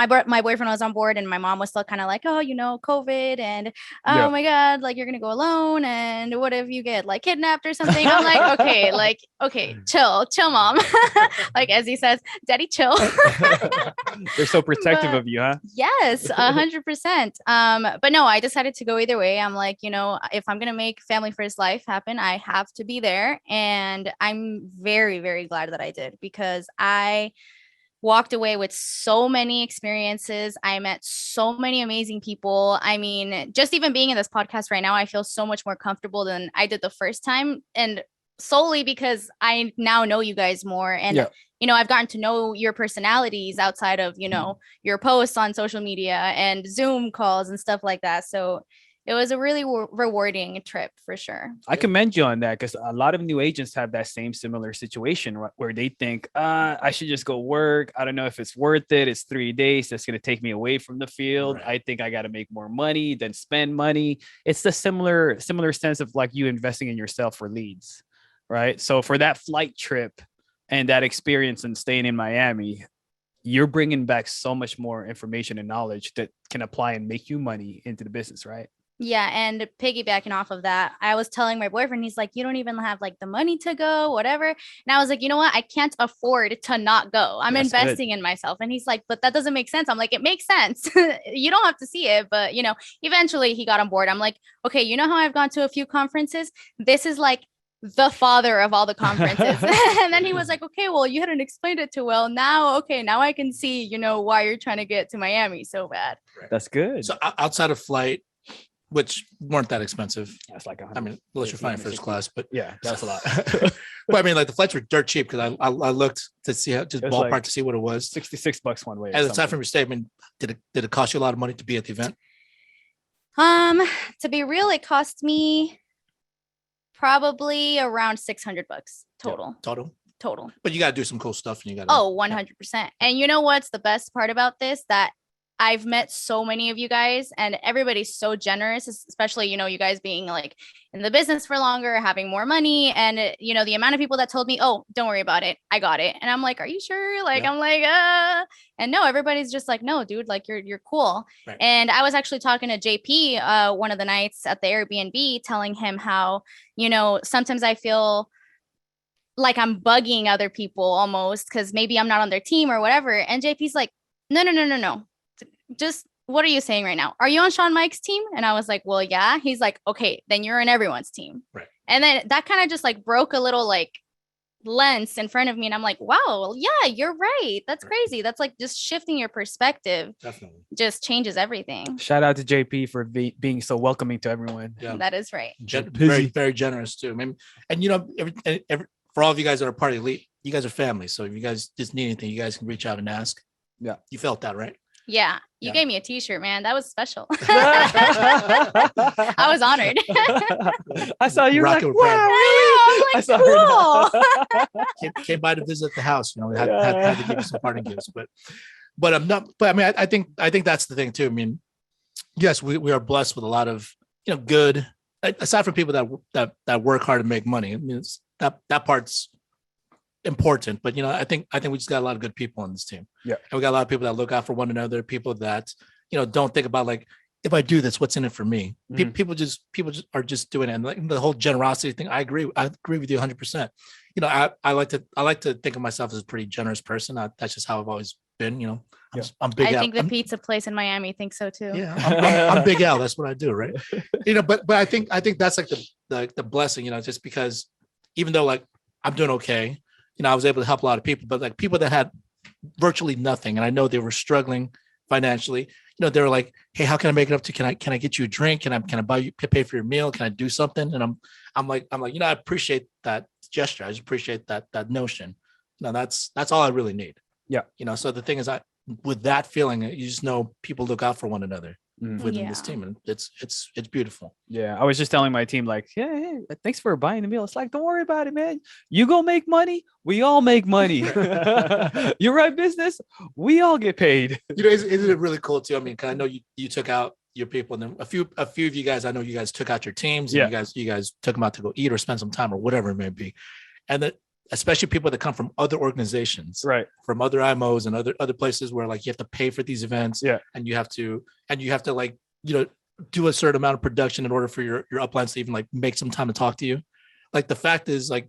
boyfriend was on board, and my mom was still kind of like, oh, COVID, and oh my God, like you're gonna go alone, and what if you get like kidnapped or something? I'm like, okay, chill, mom. Like as he says, daddy, chill. They're so protective of you, huh? Yes, 100%. But no, I decided to go either way. I'm like, if I'm gonna make Family First Life happen, I have to be there, and I'm very, very glad that I did, because I walked away with so many experiences. I met so many amazing people. I mean, just even being in this podcast right now, I feel so much more comfortable than I did the first time. And solely because I now know you guys more. And, I've gotten to know your personalities outside of, your posts on social media and Zoom calls and stuff like that. So it was a really rewarding trip for sure. I commend you on that, because a lot of new agents have that same similar situation where they think, I should just go work. I don't know if it's worth it. It's 3 days. That's going to take me away from the field. Right. I think I got to make more money than spend money. It's the similar sense of like you investing in yourself for leads, right? So for that flight trip and that experience and staying in Miami, you're bringing back so much more information and knowledge that can apply and make you money into the business, right? Yeah. And piggybacking off of that, I was telling my boyfriend, he's like, you don't even have like the money to go, whatever. And I was like, you know what? I can't afford to not go. I'm investing in myself. And he's like, but that doesn't make sense. I'm like, it makes sense. You don't have to see it. But, eventually he got on board. I'm like, okay, you know how I've gone to a few conferences? This is like the father of all the conferences. And then he was like, okay, well, you hadn't explained it too well. Now I can see, why you're trying to get to Miami so bad. Right. That's good. So outside of flight, which weren't that expensive. That's like I mean, unless you're flying first class, but yeah, that's a lot. but I mean, like the flights were dirt cheap because I looked to see how, just It was ballpark like to see what it was. $66 one way. And aside from your statement, did it cost you a lot of money to be at the event? To be real, it cost me probably around $600 total. Yeah, Total. But you got to do some cool stuff, and you got. Oh, 100%. And you know what's the best part about this? That I've met so many of you guys, and everybody's so generous, especially, you know, you guys being like in the business for longer, having more money. And, you know, the amount of people that told me, oh, don't worry about it, I got it. And I'm like, are you sure? Like, I'm like, and no, everybody's just like, no, dude, like you're cool. Right. And I was actually talking to JP one of the nights at the Airbnb, telling him how, you know, sometimes I feel like I'm bugging other people almost because maybe I'm not on their team or whatever. And JP's like, no. Just what are you saying right now? Are you on Sean Mike's team? And I was like, well, yeah. He's like, okay, then you're in everyone's team. Right. And then that kind of just like broke a little like lens in front of me. And I'm like, wow, yeah, you're right. That's crazy. That's like just shifting your perspective. Definitely. Just changes everything. Shout out to JP for being so welcoming to everyone. Yeah. That is right. Very, very generous too. I mean, and you know, every for all of you guys that are part of Elite, you guys are family. So if you guys just need anything, you guys can reach out and ask. Yeah. You felt that, right? Yeah. You gave me a t-shirt, man. That was special. I was honored. I saw you Rocking like, wow, really? I'm like, cool. Came by to visit the house. You know, we had to give you some parting gifts, but I'm not. But I mean, I think that's the thing too. I mean, yes, we are blessed with a lot of, you know, good. Aside from people that work hard to make money, I mean, it's, that part's important. But you know, I think we just got a lot of good people on this team. Yeah, and we got a lot of people that look out for one another. People that, you know, don't think about like, if I do this, what's in it for me? Mm-hmm. People just are just doing it. And like the whole generosity thing, I agree with you 100%. You know, I like to think of myself as a pretty generous person. That's just how I've always been. You know, I'm Big Al. I think the pizza place in Miami thinks so too. Yeah, I'm Big Al. That's what I do, right? You know, but I think that's like the blessing. You know, just because even though like I'm doing okay, you know, I was able to help a lot of people, but like people that had virtually nothing, and I know they were struggling financially. You know, they were like, "Hey, how can I make it up to? Can I get you a drink? Can I buy you, pay for your meal? Can I do something?" And I'm like, you know, I appreciate that gesture. I just appreciate that notion. You know, that's all I really need. Yeah. You know, so the thing is, with that feeling, you just know people look out for one another within this team, and it's beautiful. Yeah, I was just telling my team like, hey, thanks for buying the meal. It's like, don't worry about it, man. You go make money, we all make money. You run business, we all get paid. You know, isn't it really cool too? I mean, 'cause I know you took out your people, and then a few of you guys, I know you guys took out your teams. And you guys took them out to go eat or spend some time or whatever it may be, and that. Especially people that come from other organizations, right? From other IMOs and other places where like you have to pay for these events, and you have to like, you know, do a certain amount of production in order for your uplines to even like make some time to talk to you. Like the fact is like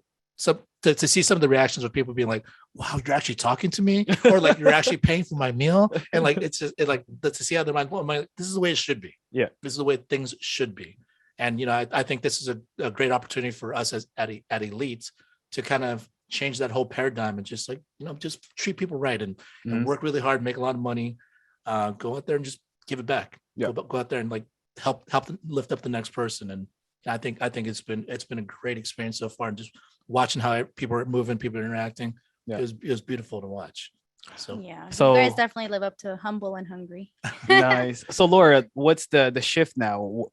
to see some of the reactions of people being like, "Wow, you're actually talking to me," or like you're actually paying for my meal, and like it's just like to see how their mind. Well, this is the way it should be. Yeah, this is the way things should be, and you know, I think this is a great opportunity for us at Elite to kind of change that whole paradigm and just like, you know, just treat people right and work really hard, make a lot of money, go out there and just give it back. Yeah. Go out there and like help lift up the next person. And I think it's been a great experience so far. And just watching how people are moving, people are interacting. Yeah. It was beautiful to watch. So yeah, so you guys definitely live up to humble and hungry. Nice. So Laura, what's the shift now?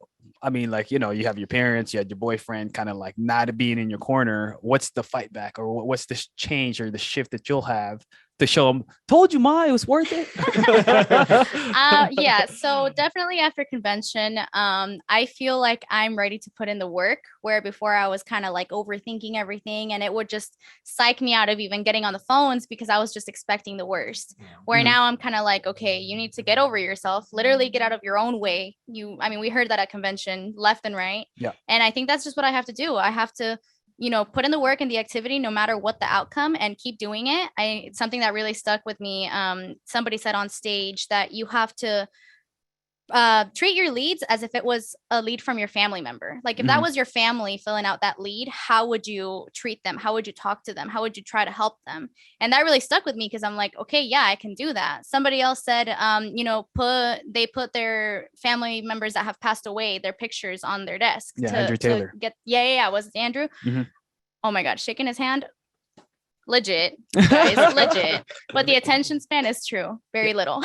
I mean, like, you know, you have your parents, you had your boyfriend kind of like not being in your corner. What's the fight back, or what's the change or the shift that you'll have to show them, told you, Ma, it was worth it? Yeah, so definitely after convention, I feel like I'm ready to put in the work, where before I was kind of like overthinking everything, and it would just psych me out of even getting on the phones because I was just expecting the worst. Where now I'm kind of like, okay, you need to get over yourself, literally get out of your own way. I mean, we heard that at convention left and right. Yeah. And I think that's just what I have to do. I have to, you know, put in the work and the activity, no matter what the outcome, and keep doing it. It's something that really stuck with me. Somebody said on stage that you have to treat your leads as if it was a lead from your family member. Like if that was your family filling out that lead, how would you treat them? How would you talk to them? How would you try to help them? And that really stuck with me because I'm like, okay, yeah, I can do that. Somebody else said, they put their family members that have passed away, their pictures on their desk. Yeah, Andrew Taylor. Was it Andrew? Oh my God, shaking his hand. Legit, guys, legit. But the attention span is true. Very little.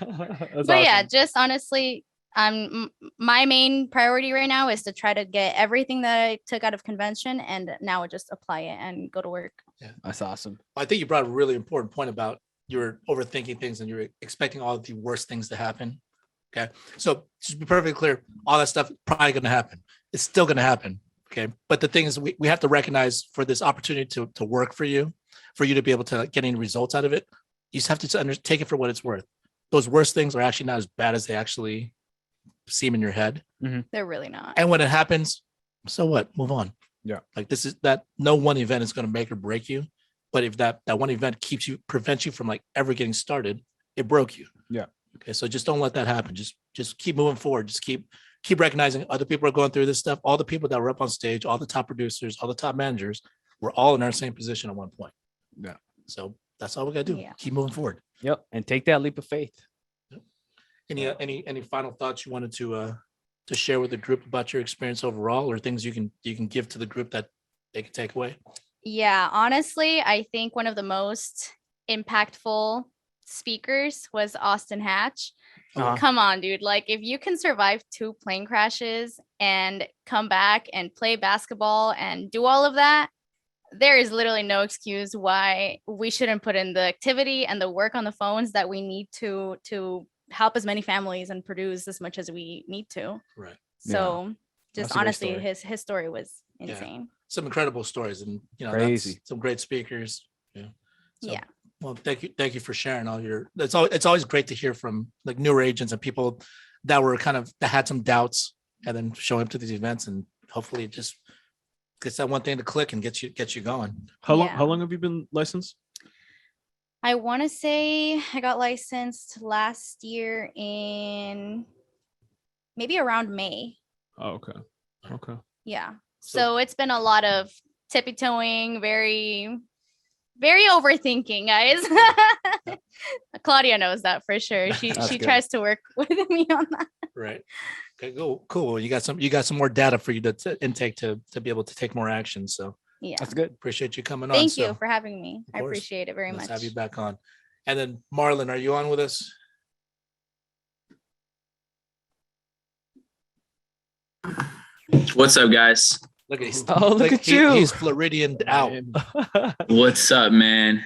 But yeah, just honestly, my main priority right now is to try to get everything that I took out of convention and now just apply it and go to work. Yeah, that's awesome. I think you brought a really important point about you're overthinking things and you're expecting all of the worst things to happen. Okay. So just to be perfectly clear, all that stuff probably going to happen. It's still going to happen. Okay. But the thing is, we have to recognize for this opportunity to work for you to be able to get any results out of it, you just have to take it for what it's worth. Those worst things are actually not as bad as they actually seem in your head. They're really not. And when it happens, so what? Move on. Yeah. Like no one event is going to make or break you. But if that one event prevents you from like ever getting started, it broke you. Yeah. Okay. So just don't let that happen. Just keep moving forward. Just keep recognizing other people are going through this stuff. All the people that were up on stage, all the top producers, all the top managers, we're all in our same position at one point. Yeah. So that's all we got to do. Yeah. Keep moving forward. Yep. And take that leap of faith. Yep. Any final thoughts you wanted to share with the group about your experience overall, or things you can give to the group that they can take away? Yeah, honestly, I think one of the most impactful speakers was Austin Hatch. Come on, dude. Like if you can survive 2 plane crashes and come back and play basketball and do all of that, there is literally no excuse why we shouldn't put in the activity and the work on the phones that we need to help as many families and produce as much as we need to. Right. So That's just a great honestly, story. his story was insane. Some incredible stories, and Crazy. some great speakers. Yeah. So, Yeah. Well, thank you for sharing all your. It's always great to hear from like newer agents and people that had some doubts, and then showing up to these events, and hopefully it just gets that one thing to click and get you going. How long have you been licensed? I want to say I got licensed last year in maybe around May. Oh, okay. Yeah. So it's been a lot of tippy-toeing, very, very overthinking, guys. Claudia knows that for sure. She tries to work with me on that. Right. Okay. Cool. Well, you got some more data for you to intake to be able to take more action. So Yeah. That's good. appreciate you coming on. Thank you for having me. I course. appreciate it very Let's much. have you back on. And then Marlon, are you on with us? What's up, guys? Look at Look at you. He's Floridian out. What's up, man?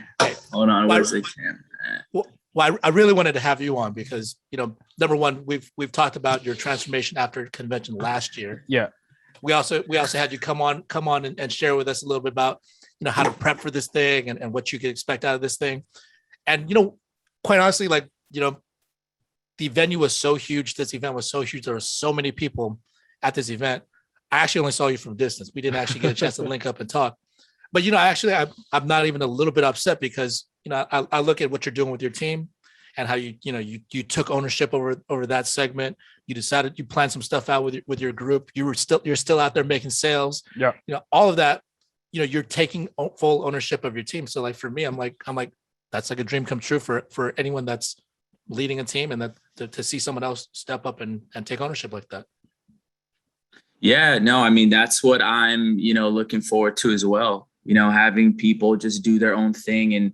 Hold on. Where's the camera? Well, I really wanted to have you on because, number one, we've talked about your transformation after convention last year. Yeah. We also had you come on and share with us a little bit about, how to prep for this thing and what you could expect out of this thing. And, quite honestly, the venue was so huge. This event was so huge. There were so many people at this event. I actually only saw you from distance. We didn't actually get a chance to link up and talk. But, I'm not even a little bit upset because, I look at what you're doing with your team and how you took ownership over that segment. You decided you planned some stuff out with your group. You're still out there making sales. Yeah. All of that, you're taking full ownership of your team. So like for me, I'm like, that's like a dream come true for anyone that's leading a team, and that to see someone else step up and take ownership like that. Yeah, no, I mean, that's what I'm, looking forward to as well. Having people just do their own thing and,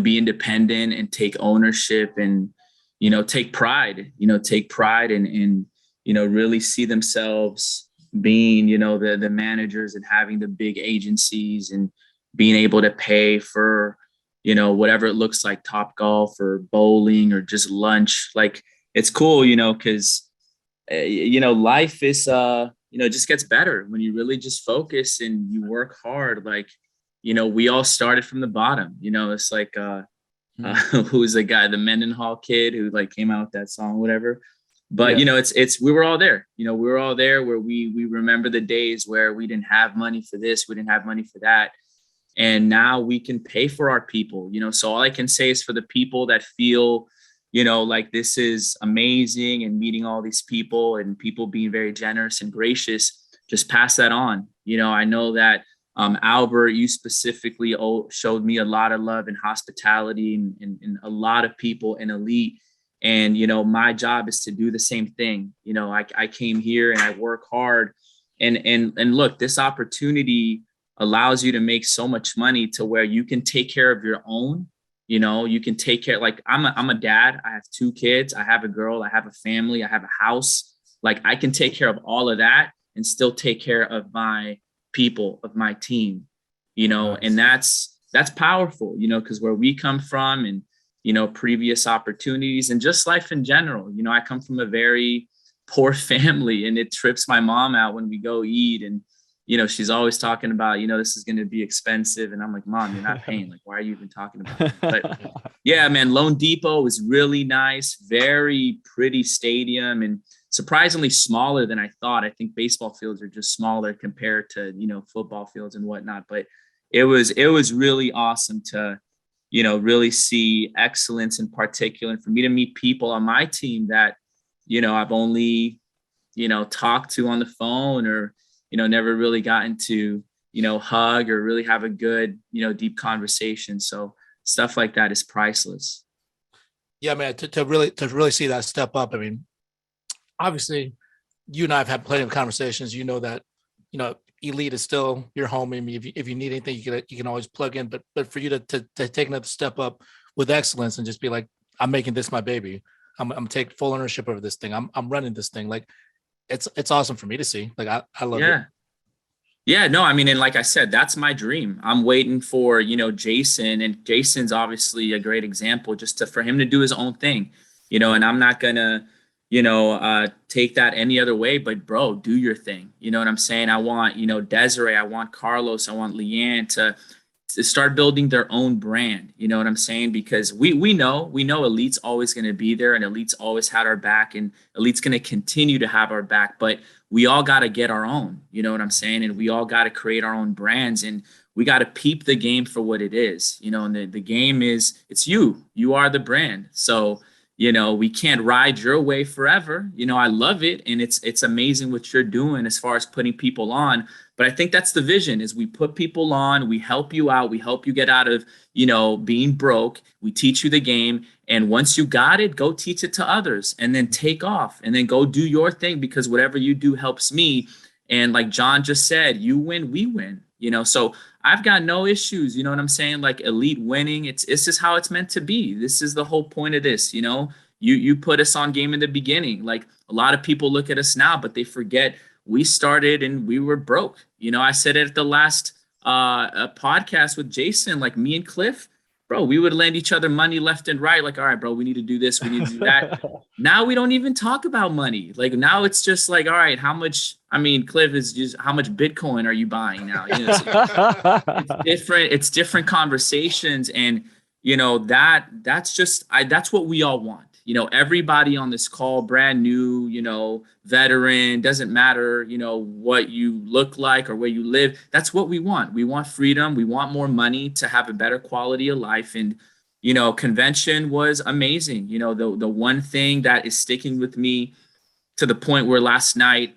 be independent and take ownership and, take pride and really see themselves being, the managers and having the big agencies and being able to pay for, whatever it looks like, Top Golf or bowling or just lunch. Like, it's cool, because, life is, just gets better when you really just focus and you work hard. Like, we all started from the bottom, it's like, who's the guy, the Mendenhall kid who like came out with that song, whatever. But, Yeah. we were all there, we were all there where we remember the days where we didn't have money for this, we didn't have money for that. And now we can pay for our people, so all I can say is for the people that feel, like this is amazing, and meeting all these people and people being very generous and gracious, just pass that on. I know that Albert, you specifically showed me a lot of love and hospitality, and a lot of people in Elite. And, my job is to do the same thing. I came here and I work hard, and look, this opportunity allows you to make so much money to where you can take care of your own. You can take care, like I'm a dad. I have 2 kids. I have a girl. I have a family. I have a house. Like I can take care of all of that and still take care of my people, of my team, Nice. And that's powerful, because where we come from, and, previous opportunities, and just life in general. I come from a very poor family, and it trips my mom out when we go eat, and she's always talking about, this is going to be expensive. And I'm like, Mom, you're not paying. Like, why are you even talking about it? But yeah, man, Lone Depot was really nice, very pretty stadium, and surprisingly smaller than I thought. I think baseball fields are just smaller compared to, football fields and whatnot. But it was really awesome to, really see excellence in particular. And for me to meet people on my team that, I've only, talked to on the phone, or, never really gotten to, hug or really have a good, deep conversation. So stuff like that is priceless. Yeah, man, to really see that step up. I mean, obviously you and I have had plenty of conversations. That, Elite is still your home. I mean, if you need anything, you can always plug in, but for you to take another step up with excellence and just be like, I'm making this my baby. I'm taking full ownership over this thing. I'm running this thing. Like it's awesome for me to see. Like I love it. Yeah, no, I mean, and like I said, that's my dream. I'm waiting for, Jason, and Jason's obviously a great example, just for him to do his own thing, and I'm not gonna, take that any other way, but bro, do your thing. You know what I'm saying? I want, Desiree, I want Carlos, I want Leanne to start building their own brand. You know what I'm saying? Because we know Elite's always going to be there, and Elite's always had our back, and Elite's going to continue to have our back, but we all got to get our own, you know what I'm saying? And we all got to create our own brands, and we got to peep the game for what it is, and the game is, it's you are the brand. So, we can't ride your way forever. I love it. And it's amazing what you're doing as far as putting people on. But I think that's the vision, is we put people on, we help you out, we help you get out of, being broke. We teach you the game. And once you got it, go teach it to others, and then take off, and then go do your thing, because whatever you do helps me. And like John just said, you win, we win, so I've got no issues. You know what I'm saying? Like Elite winning, it's just how it's meant to be. This is the whole point of this, you put us on game in the beginning. Like a lot of people look at us now, but they forget we started and we were broke. I said it at the last podcast with Jason, like me and Cliff, bro, we would lend each other money left and right. Like, all right, bro, we need to do this, we need to do that. Now we don't even talk about money. Like now it's just like, all right, how much, Cliff, is just how much Bitcoin are you buying now? It's different conversations. And, that's what we all want. Everybody on this call, brand new, veteran, doesn't matter, what you look like or where you live. That's what we want. We want freedom. We want more money to have a better quality of life. And, convention was amazing. The one thing that is sticking with me, to the point where last night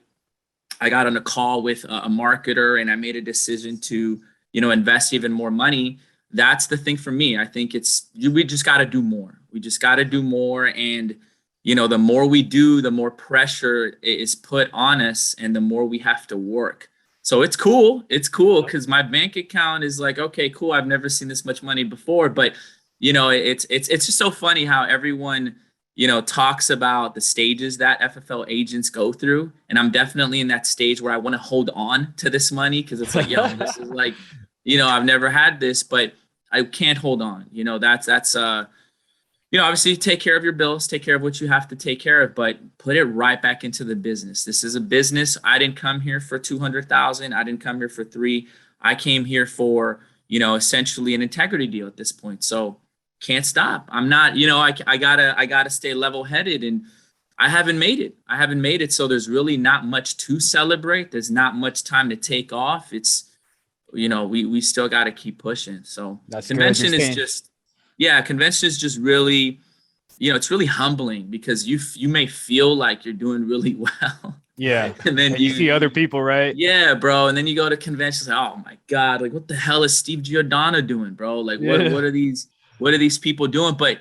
I got on a call with a marketer, and I made a decision to, invest even more money. That's the thing for me. I think we just got to do more. We just got to do more. And, the more we do, the more pressure is put on us, and the more we have to work. So it's cool. It's cool because my bank account is like, okay, cool. I've never seen this much money before. But, it's just so funny how everyone, talks about the stages that FFL agents go through. And I'm definitely in that stage where I want to hold on to this money, because it's like, this is like, I've never had this, but I can't hold on. That's obviously take care of your bills, take care of what you have to take care of, but put it right back into the business. This is a business. I didn't come here for 200,000. I didn't come here for 3. I came here for, essentially an integrity deal at this point. So can't stop. I'm not, I gotta stay level headed, and I haven't made it. So there's really not much to celebrate. There's not much time to take off. It's, we still got to keep pushing. So That's convention is just really, it's really humbling because you may feel like you're doing really well. Yeah. And then And you see other people, right? Yeah, bro. And then you go to conventions, like, oh my God, like what the hell is Steve Giordano doing, bro? Like what are these people doing? But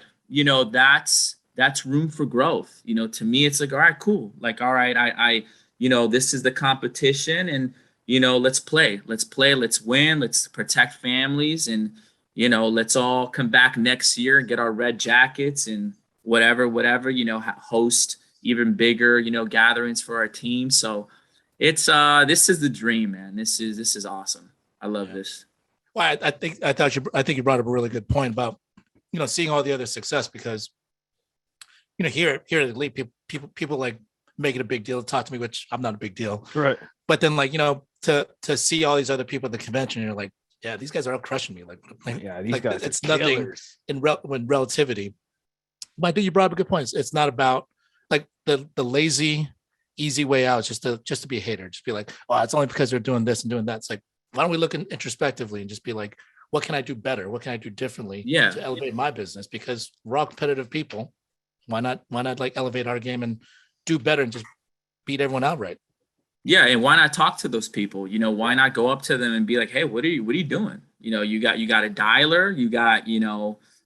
that's room for growth. To me, it's like, all right, cool. Like, all right, I this is the competition, and let's play. Let's win, let's protect families, and let's all come back next year and get our red jackets and whatever, host even bigger, gatherings for our team. So it's this is the dream, man. This is awesome. I love this. Well, I think you brought up a really good point about seeing all the other success, because here at Elite, people like make it a big deal, talk to me, which I'm not a big deal, Right. but then like to see all these other people at the convention, you're like, yeah, these guys are out crushing me. Like Yeah, these like guys it's are nothing killers. when relativity. But I think you brought up a good point. It's not about like the lazy, easy way out, just to be a hater, just be like, oh, it's only because they're doing this and doing that. It's like, why don't we look introspectively and just be like, what can I do better? What can I do differently to elevate my business? Because we're all competitive people. Why not like elevate our game and do better and just beat everyone outright? Yeah, and why not talk to those people? Why not go up to them and be like, hey, what are you doing? You got a dialer, you got,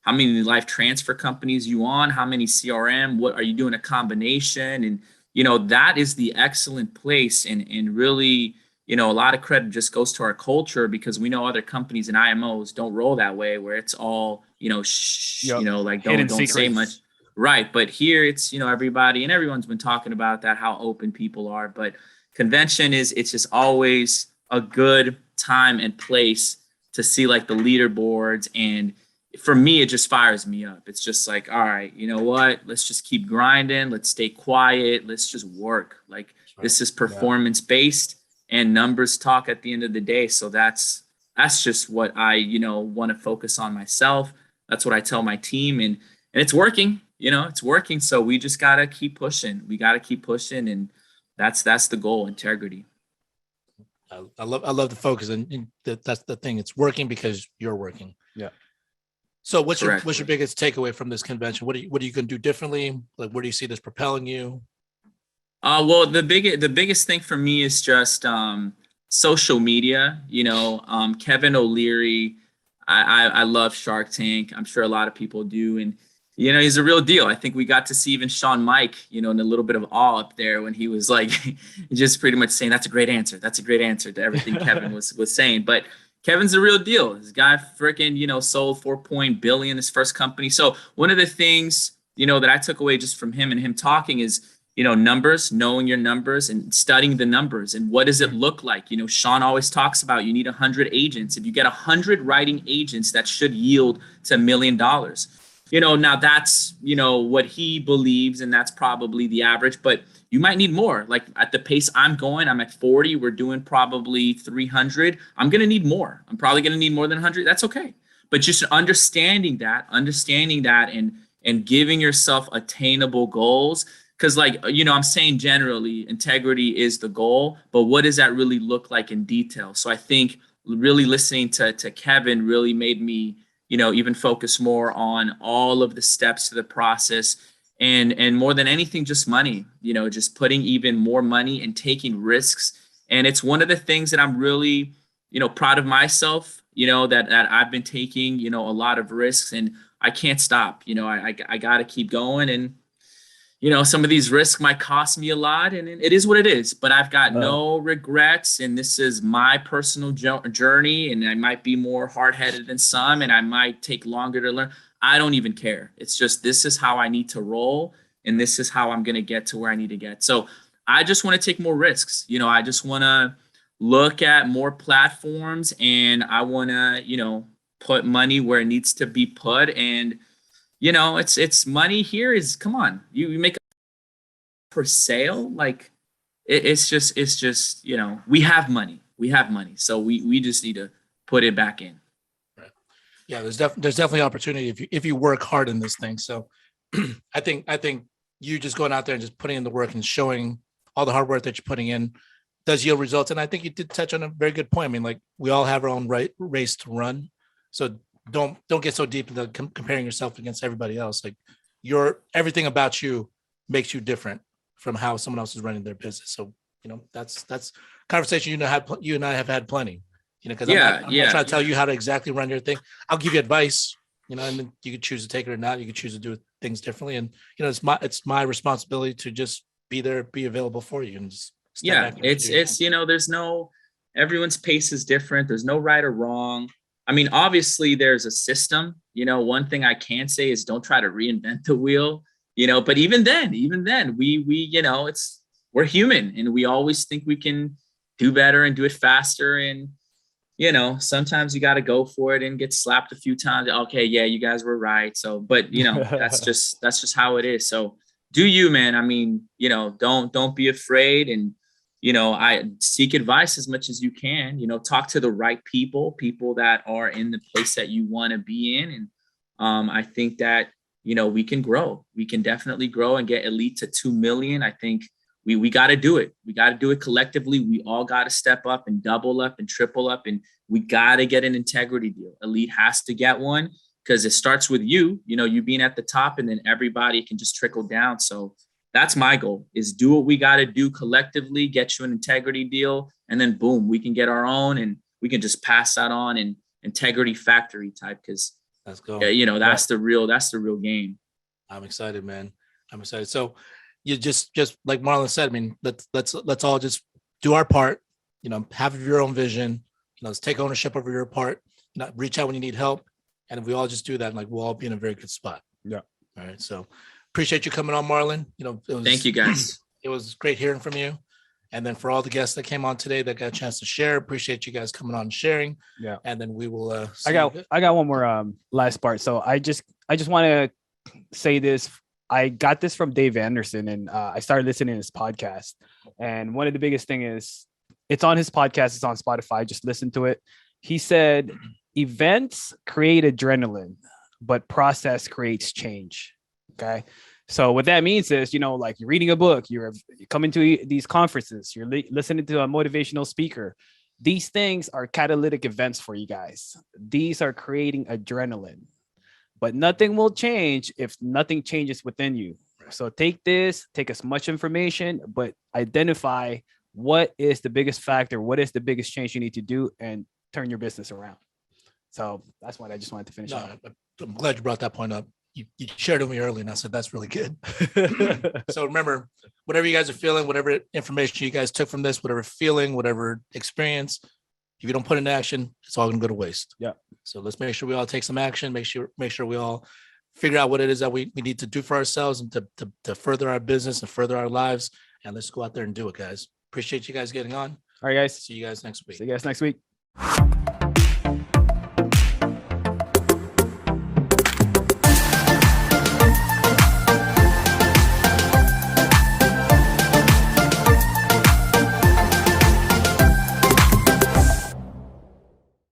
how many life transfer companies you on, how many CRM, what are you doing a combination? And that is the excellent place, and really, a lot of credit just goes to our culture, because we know other companies and IMOs don't roll that way, where it's all, like don't say much. Right. But here it's, everyone's been talking about that, how open people are. But convention it's just always a good time and place to see like the leaderboards. And for me, it just fires me up. It's just like, all right, you know what? Let's just keep grinding. Let's stay quiet. Let's just work. Like this is performance based, and numbers talk at the end of the day. So that's just what I, want to focus on myself. That's what I tell my team, and it's working. It's working. So we just got to keep pushing. We got to keep pushing. And that's the goal, integrity. I love the focus, and that's the thing. It's working because you're working. Yeah. So what's your biggest takeaway from this convention? What are you going to do differently? Like, where do you see this propelling you? Well, the biggest thing for me is just social media. Kevin O'Leary, I love Shark Tank. I'm sure a lot of people do, and he's a real deal. I think we got to see even Sean Mike, in a little bit of awe up there when he was like, just pretty much saying, that's a great answer. That's a great answer to everything Kevin was saying. But Kevin's a real deal. This guy freaking, sold 4 billion, his first company. So one of the things, that I took away just from him and him talking is, numbers, knowing your numbers and studying the numbers. And what does it look like? Sean always talks about, you need 100 agents. If you get 100 writing agents, that should yield to $1 million. Now that's, what he believes, and that's probably the average, but you might need more. Like at the pace I'm going, I'm at 40. We're doing probably 300. I'm going to need more. I'm probably going to need more than 100. That's okay. But just understanding that and giving yourself attainable goals. Cause like, I'm saying generally integrity is the goal, but what does that really look like in detail? So I think really listening to Kevin really made me, even focus more on all of the steps to the process, and more than anything, just money, just putting even more money and taking risks. And it's one of the things that I'm really, proud of myself, that I've been taking, a lot of risks, and I can't stop. I got to keep going. And, some of these risks might cost me a lot, and it is what it is, but I've got no regrets. And this is my personal journey, and I might be more hard-headed than some, and I might take longer to learn. I don't even care. It's just, this is how I need to roll, and this is how I'm going to get to where I need to get. So I just want to take more risks. I just want to look at more platforms, and I want to, put money where it needs to be put. And it's money here is, come on, you make per sale. Like it's just, we have money. So we just need to put it back in. Right. Yeah. There's definitely opportunity if you work hard in this thing. So I think you just going out there and just putting in the work and showing all the hard work that you're putting in does yield results. And I think you did touch on a very good point. I mean, like we all have our own race to run. So don't get so deep into comparing yourself against everybody else. Like everything about you makes you different from how someone else is running their business. So, that's conversation you and I have had plenty, because I'm not trying to tell you how to exactly run your thing. I'll give you advice, and then you can choose to take it or not. You can choose to do things differently. And, it's my responsibility to just be there, be available for you. And just there's everyone's pace is different. There's no right or wrong. I mean, obviously there's a system, one thing I can say is don't try to reinvent the wheel, but even then we're human and we always think we can do better and do it faster. And, sometimes you got to go for it and get slapped a few times. Okay. Yeah, you guys were right. So, but that's just how it is. So do you, man. I mean, don't be afraid. And, I seek advice as much as you can, talk to the right people that are in the place that you want to be in. And I think that, we can grow. We can definitely grow and get Elite to 2 million. I think we got to do it. We got to do it collectively. We all got to step up and double up and triple up. And we got to get an integrity deal. Elite has to get one because it starts with you being at the top, and then everybody can just trickle down. So that's my goal, is do what we got to do collectively, get you an integrity deal, and then boom, we can get our own and we can just pass that on in integrity factory type. Cause let's go. That's the real game. I'm excited, man. I'm excited. So you just like Marlon said, I mean, let's all just do our part, have your own vision, let's take ownership over your part, reach out when you need help. And if we all just do that, we'll all be in a very good spot. Yeah. All right. So appreciate you coming on, Marlon. Thank you guys. It was great hearing from you. And then for all the guests that came on today that got a chance to share, appreciate you guys coming on and sharing. Yeah. And then we will. I got one more last part. So I just want to say this. I got this from Dave Anderson, and I started listening to his podcast. And one of the biggest thing is it's on his podcast. It's on Spotify. Just listen to it. He said, events create adrenaline, but process creates change. Okay. So what that means is, like you're reading a book, you're coming to these conferences, you're listening to a motivational speaker. These things are catalytic events for you guys. These are creating adrenaline, but nothing will change if nothing changes within you. So take as much information, but identify what is the biggest factor, what is the biggest change you need to do, and turn your business around. So that's what I just wanted to finish on. I'm glad you brought that point up. You shared it with me early, and I said, that's really good. So remember, whatever you guys are feeling, whatever information you guys took from this, whatever feeling, whatever experience, if you don't put it in action, it's all going to go to waste. Yeah. So let's make sure we all take some action, make sure we all figure out what it is that we need to do for ourselves and to further our business and further our lives. And let's go out there and do it, guys. Appreciate you guys getting on. All right, guys. See you guys next week. See you guys next week.